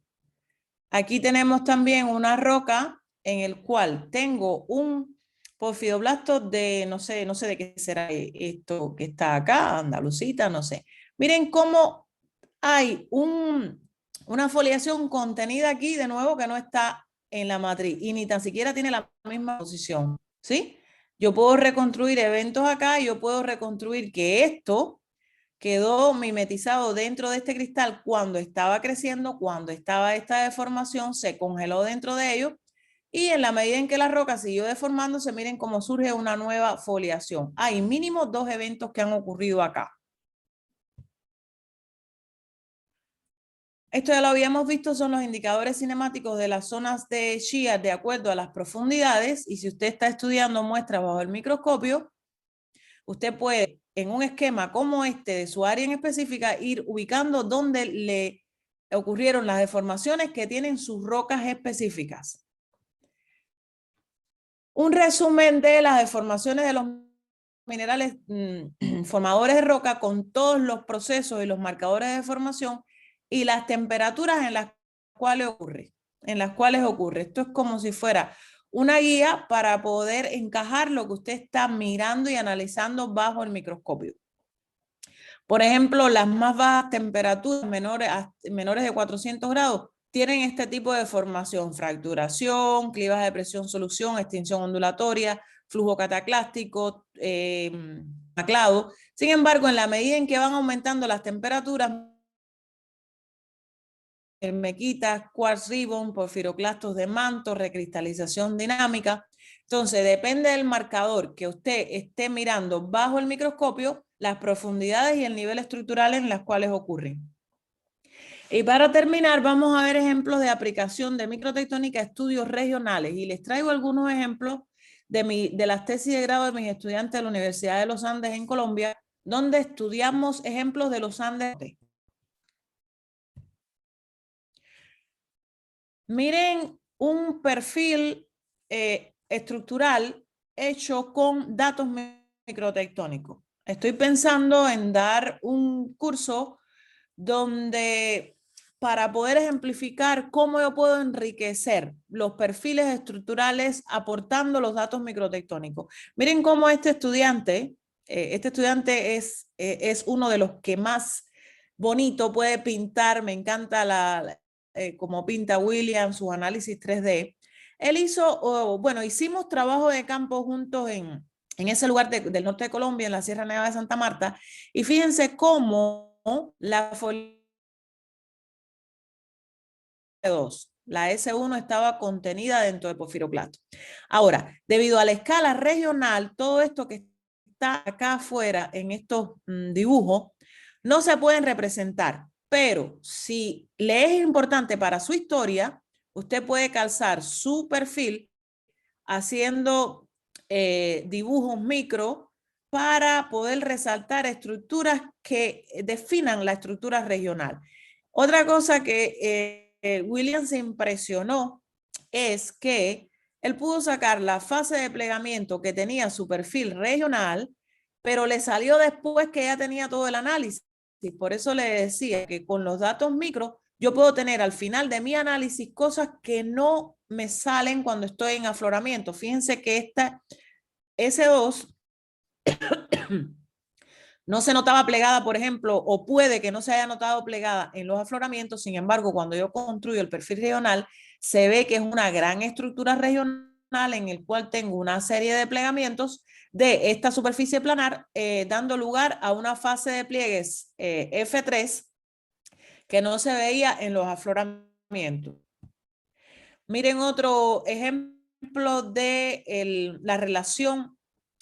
A: Aquí tenemos también una roca en el cual tengo un porfidoblastos de, no sé de qué será esto que está acá, andalucita, no sé. Miren cómo hay una foliación contenida aquí, de nuevo, que no está en la matriz y ni tan siquiera tiene la misma posición, ¿sí? Yo puedo reconstruir eventos acá y yo puedo reconstruir que esto quedó mimetizado dentro de este cristal cuando estaba creciendo, cuando estaba esta deformación, se congeló dentro de ello y en la medida en que la roca siguió deformándose, miren cómo surge una nueva foliación. Hay mínimo 2 eventos que han ocurrido acá. Esto ya lo habíamos visto, son los indicadores cinemáticos de las zonas de shear de acuerdo a las profundidades, y si usted está estudiando muestras bajo el microscopio, usted puede, en un esquema como este de su área en específica, ir ubicando dónde le ocurrieron las deformaciones que tienen sus rocas específicas. Un resumen de las deformaciones de los minerales formadores de roca con todos los procesos y los marcadores de deformación y las temperaturas en las cuales ocurre. Esto es como si fuera una guía para poder encajar lo que usted está mirando y analizando bajo el microscopio. Por ejemplo, las más bajas temperaturas, menores de 400 grados, tienen este tipo de formación: fracturación, clivaje de presión, solución, extinción ondulatoria, flujo cataclástico, maclado. Sin embargo, en la medida en que van aumentando las temperaturas, mequitas, quartz ribbon, porfiroclastos de manto, recristalización dinámica. Entonces, depende del marcador que usted esté mirando bajo el microscopio, las profundidades y el nivel estructural en las cuales ocurren. Y para terminar, vamos a ver ejemplos de aplicación de microtectónica a estudios regionales. Y les traigo algunos ejemplos de las tesis de grado de mis estudiantes de la Universidad de los Andes en Colombia, donde estudiamos ejemplos de los Andes. Miren un perfil estructural hecho con datos microtectónicos. Estoy pensando en dar un curso donde, para poder ejemplificar cómo yo puedo enriquecer los perfiles estructurales aportando los datos microtectónicos. Miren cómo este estudiante es uno de los que más bonito puede pintar. Me encanta cómo pinta William, sus análisis 3D. Él hizo, hicimos trabajo de campo juntos en ese lugar del norte de Colombia, en la Sierra Nevada de Santa Marta, y fíjense cómo la folia 2, la S1 estaba contenida dentro del porfiroclasto. Ahora, debido a la escala regional, todo esto que está acá afuera en estos dibujos no se pueden representar, pero si le es importante para su historia, usted puede calzar su perfil haciendo dibujos micro para poder resaltar estructuras que definan la estructura regional. Otra cosa que William se impresionó es que él pudo sacar la fase de plegamiento que tenía su perfil regional, pero le salió después que ya tenía todo el análisis. Por eso le decía que con los datos micro yo puedo tener al final de mi análisis cosas que no me salen cuando estoy en afloramiento. Fíjense que esta S2 no se notaba plegada, por ejemplo, o puede que no se haya notado plegada en los afloramientos. Sin embargo, cuando yo construyo el perfil regional, se ve que es una gran estructura regional en el cual tengo una serie de plegamientos de esta superficie planar, dando lugar a una fase de pliegues F3 que no se veía en los afloramientos. Miren otro ejemplo de la relación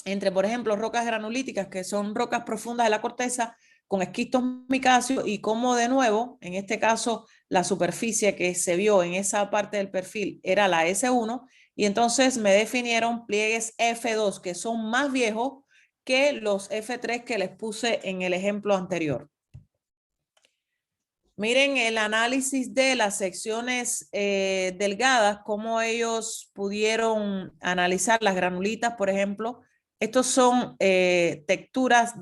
A: entre, por ejemplo, rocas granulíticas, que son rocas profundas de la corteza, con esquistos micáceos, y cómo de nuevo, en este caso, la superficie que se vio en esa parte del perfil era la S1, y entonces me definieron pliegues F2, que son más viejos que los F3 que les puse en el ejemplo anterior. Miren el análisis de las secciones delgadas, cómo ellos pudieron analizar las granulitas, por ejemplo. Estos son texturas,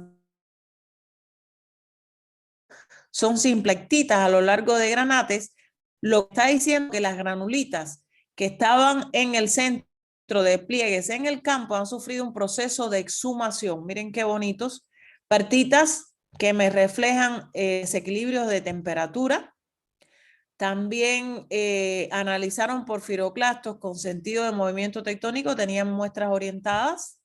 A: son simplectitas a lo largo de granates. Lo que está diciendo que las granulitas que estaban en el centro de pliegues en el campo han sufrido un proceso de exhumación. Miren qué bonitos. Partitas que me reflejan desequilibrios de temperatura. También analizaron porfiroclastos con sentido de movimiento tectónico, tenían muestras orientadas.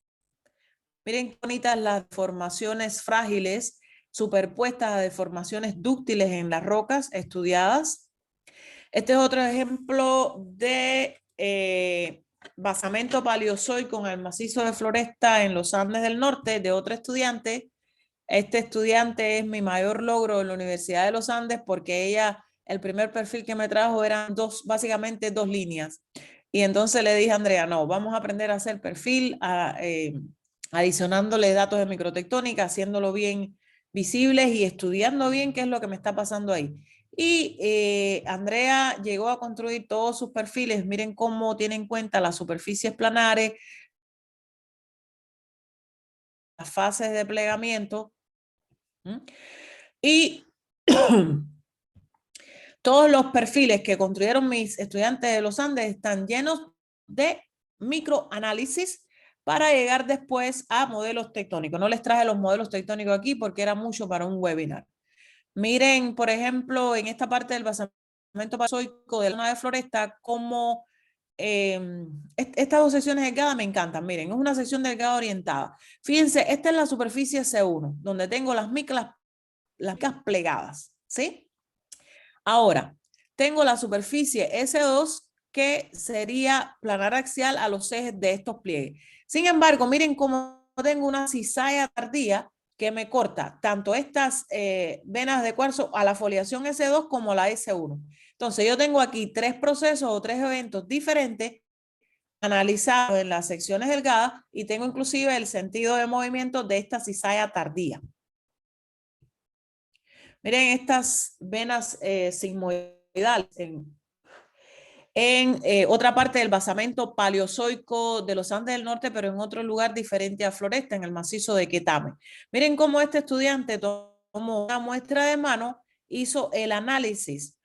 A: Miren qué bonitas las deformaciones frágiles superpuestas a deformaciones dúctiles en las rocas estudiadas. Este es otro ejemplo de basamento paleozoico en el macizo de Floresta en los Andes del Norte de otro estudiante. Este estudiante es mi mayor logro en la Universidad de los Andes porque ella, el primer perfil que me trajo eran básicamente dos líneas. Y entonces le dije a Andrea, no, vamos a aprender a hacer perfil, adicionándole datos de microtectónica, haciéndolo bien visibles y estudiando bien qué es lo que me está pasando ahí. Y Andrea llegó a construir todos sus perfiles. Miren cómo tiene en cuenta las superficies planares, las fases de plegamiento. Y todos los perfiles que construyeron mis estudiantes de los Andes están llenos de microanálisis para llegar después a modelos tectónicos. No les traje los modelos tectónicos aquí porque era mucho para un webinar. Miren, por ejemplo, en esta parte del basamento paleozoico de la zona de Floresta, como estas dos secciones delgadas me encantan. Miren, es una sección delgada orientada. Fíjense, esta es la superficie C1, donde tengo las micas plegadas, ¿sí? Ahora, tengo la superficie S2, que sería planar axial a los ejes de estos pliegues. Sin embargo, miren cómo tengo una cizalla tardía que me corta tanto estas venas de cuarzo a la foliación S2 como la S1. Entonces, yo tengo aquí tres procesos o tres eventos diferentes analizados en las secciones delgadas y tengo inclusive el sentido de movimiento de esta cizalla tardía. Miren estas venas sigmoidales en otra parte del basamento paleozoico de los Andes del Norte, pero en otro lugar diferente a Floresta, en el macizo de Quetame. Miren cómo este estudiante tomó una muestra de mano, hizo el análisis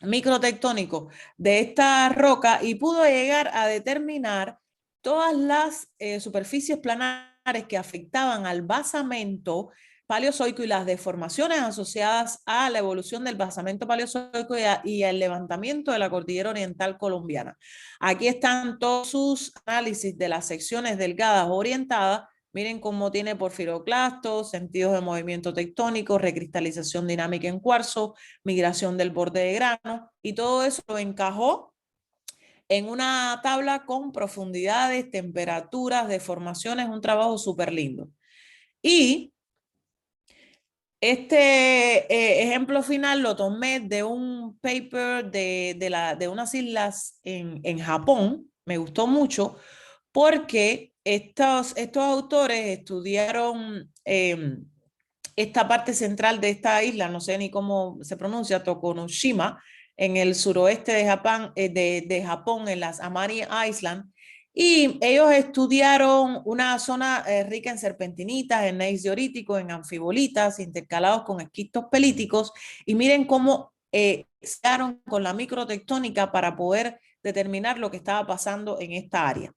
A: microtectónico de esta roca y pudo llegar a determinar todas las superficies planares que afectaban al basamento paleozoico y las deformaciones asociadas a la evolución del basamento paleozoico y al levantamiento de la cordillera oriental colombiana. Aquí están todos sus análisis de las secciones delgadas orientadas. Miren cómo tiene porfiroclastos, sentidos de movimiento tectónico, recristalización dinámica en cuarzo, migración del borde de grano, y todo eso lo encajó en una tabla con profundidades, temperaturas, deformaciones, un trabajo súper lindo. Y este ejemplo final lo tomé de un paper de unas islas en Japón. Me gustó mucho porque estos autores estudiaron esta parte central de esta isla, no sé ni cómo se pronuncia, Tokunoshima, en el suroeste de Japón, en las Amari Islands. Y ellos estudiaron una zona rica en serpentinitas, en gneiss diorítico, en anfibolitas, intercalados con esquistos pelíticos. Y miren cómo se quedaron con la microtectónica para poder determinar lo que estaba pasando en esta área.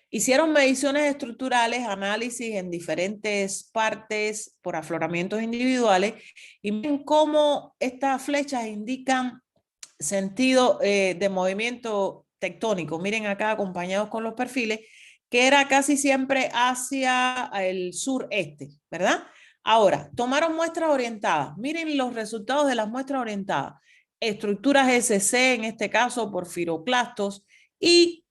A: Hicieron mediciones estructurales, análisis en diferentes partes por afloramientos individuales y miren cómo estas flechas indican sentido de movimiento tectónico. Miren acá acompañados con los perfiles, que era casi siempre hacia el sureste, ¿verdad? Ahora, tomaron muestras orientadas. Miren los resultados de las muestras orientadas. Estructuras SC, en este caso porfiroclastos, y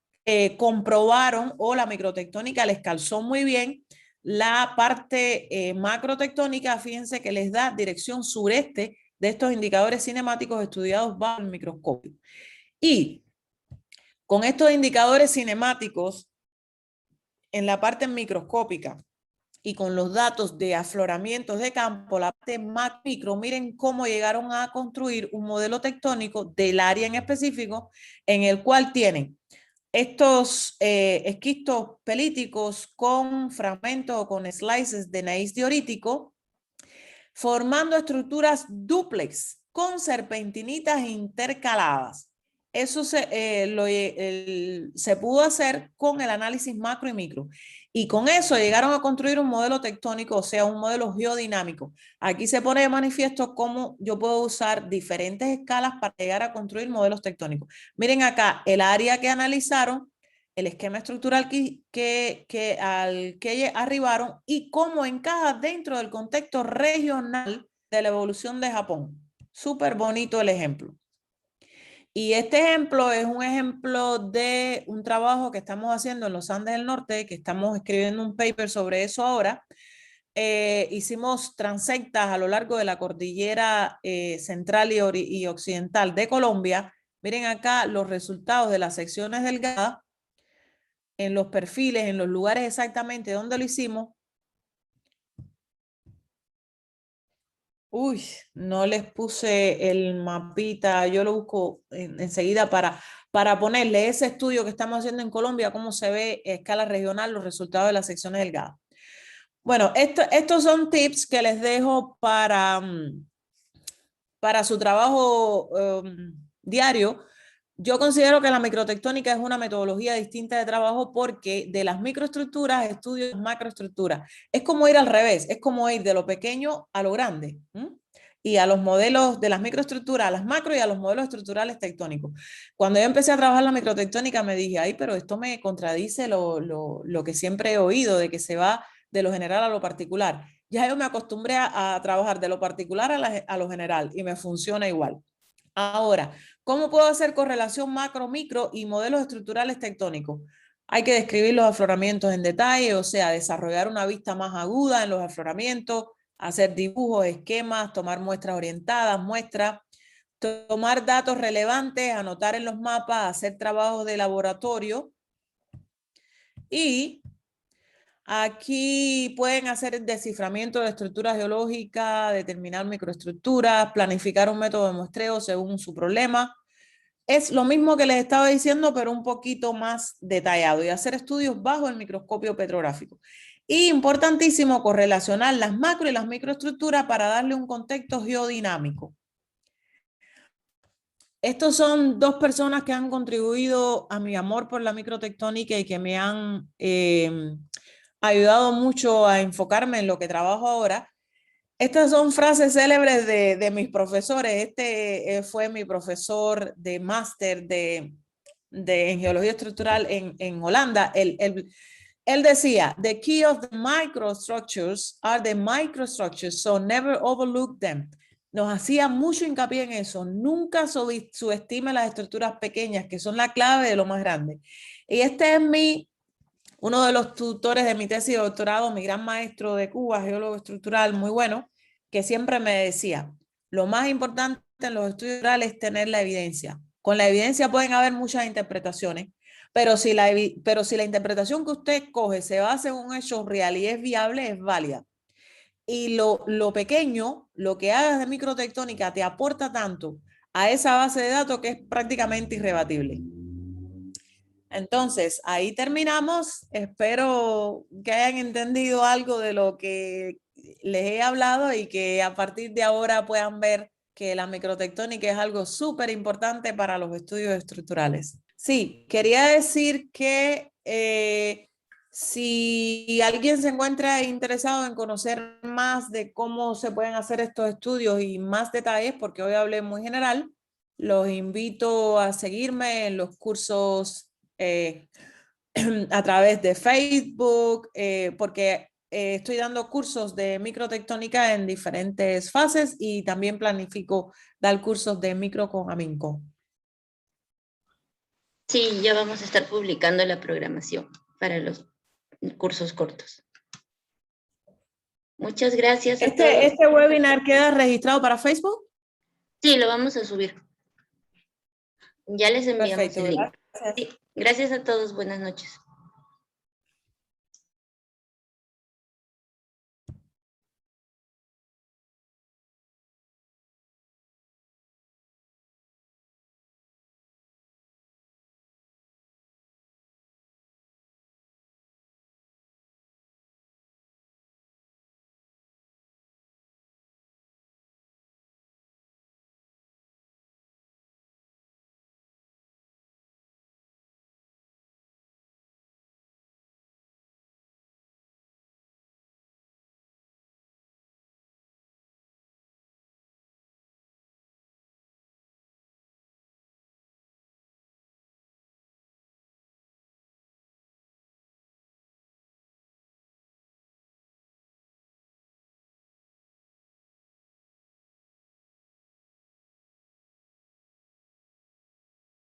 A: comprobaron o la microtectónica les calzó muy bien la parte macrotectónica. Fíjense que les da dirección sureste de estos indicadores cinemáticos estudiados bajo el microscopio. Y con estos indicadores cinemáticos en la parte microscópica y con los datos de afloramientos de campo, la parte macro, miren cómo llegaron a construir un modelo tectónico del área en específico en el cual tienen estos esquistos pelíticos con fragmentos o con slices de gneiss diorítico, formando estructuras dúplex con serpentinitas intercaladas. eso se pudo hacer con el análisis macro y micro. Y con eso llegaron a construir un modelo tectónico, o sea, un modelo geodinámico. Aquí se pone de manifiesto cómo yo puedo usar diferentes escalas para llegar a construir modelos tectónicos. Miren acá, el área que analizaron, el esquema estructural al que arribaron y cómo encaja dentro del contexto regional de la evolución de Japón. Súper bonito el ejemplo. Y este ejemplo es un ejemplo de un trabajo que estamos haciendo en los Andes del Norte, que estamos escribiendo un paper sobre eso ahora. Hicimos transectas a lo largo de la cordillera central y occidental de Colombia. Miren acá los resultados de las secciones delgadas, en los perfiles, en los lugares exactamente donde lo hicimos. Uy, no les puse el mapita, yo lo busco enseguida para ponerle ese estudio que estamos haciendo en Colombia, cómo se ve a escala regional los resultados de las secciones delgadas. Bueno, estos son tips que les dejo para su trabajo diario. Yo considero que la microtectónica es una metodología distinta de trabajo porque de las microestructuras estudio las macroestructuras. Es como ir al revés, es como ir de lo pequeño a lo grande. Y a los modelos de las microestructuras, a las macro y a los modelos estructurales tectónicos. Cuando yo empecé a trabajar la microtectónica me dije, ay, pero esto me contradice lo que siempre he oído, de que se va de lo general a lo particular. Ya yo me acostumbré a trabajar de lo particular a lo general y me funciona igual. Ahora, ¿cómo puedo hacer correlación macro-micro y modelos estructurales tectónicos? Hay que describir los afloramientos en detalle, o sea, desarrollar una vista más aguda en los afloramientos, hacer dibujos, esquemas, tomar muestras orientadas, tomar datos relevantes, anotar en los mapas, hacer trabajos de laboratorio. Y aquí pueden hacer el desciframiento de la estructura geológica, determinar microestructuras, planificar un método de muestreo según su problema. Es lo mismo que les estaba diciendo, pero un poquito más detallado y hacer estudios bajo el microscopio petrográfico. Y importantísimo, correlacionar las macro y las microestructuras para darle un contexto geodinámico. Estos son dos personas que han contribuido a mi amor por la microtectónica y que me han ayudado mucho a enfocarme en lo que trabajo ahora. Estas son frases célebres de mis profesores. Este fue mi profesor de máster en geología estructural en Holanda. Él decía, the key of the microstructures are the microstructures, so never overlook them. Nos hacía mucho hincapié en eso. Nunca subestime las estructuras pequeñas, que son la clave de lo más grande. Y este es uno de los tutores de mi tesis de doctorado, mi gran maestro de Cuba, geólogo estructural muy bueno, que siempre me decía, lo más importante en los estudios estructurales es tener la evidencia. Con la evidencia pueden haber muchas interpretaciones, pero si la interpretación que usted escoge se basa en un hecho real y es viable, es válida. Y lo pequeño, lo que hagas de microtectónica te aporta tanto a esa base de datos que es prácticamente irrebatible. Entonces, ahí terminamos. Espero que hayan entendido algo de lo que les he hablado y que a partir de ahora puedan ver que la microtectónica es algo súper importante para los estudios estructurales. Sí, quería decir que si alguien se encuentra interesado en conocer más de cómo se pueden hacer estos estudios y más detalles, porque hoy hablé muy general, los invito a seguirme en los cursos a través de Facebook, porque estoy dando cursos de microtectónica en diferentes fases y también planifico dar cursos de micro con Aminco.
B: Sí, ya vamos a estar publicando la programación para los cursos cortos. Muchas gracias a todos.
A: ¿Este webinar queda registrado para Facebook?
B: Sí, lo vamos a subir. Ya les enviamos
A: Perfecto,
B: el link.
A: gracias.
B: Sí, gracias a todos. Buenas noches.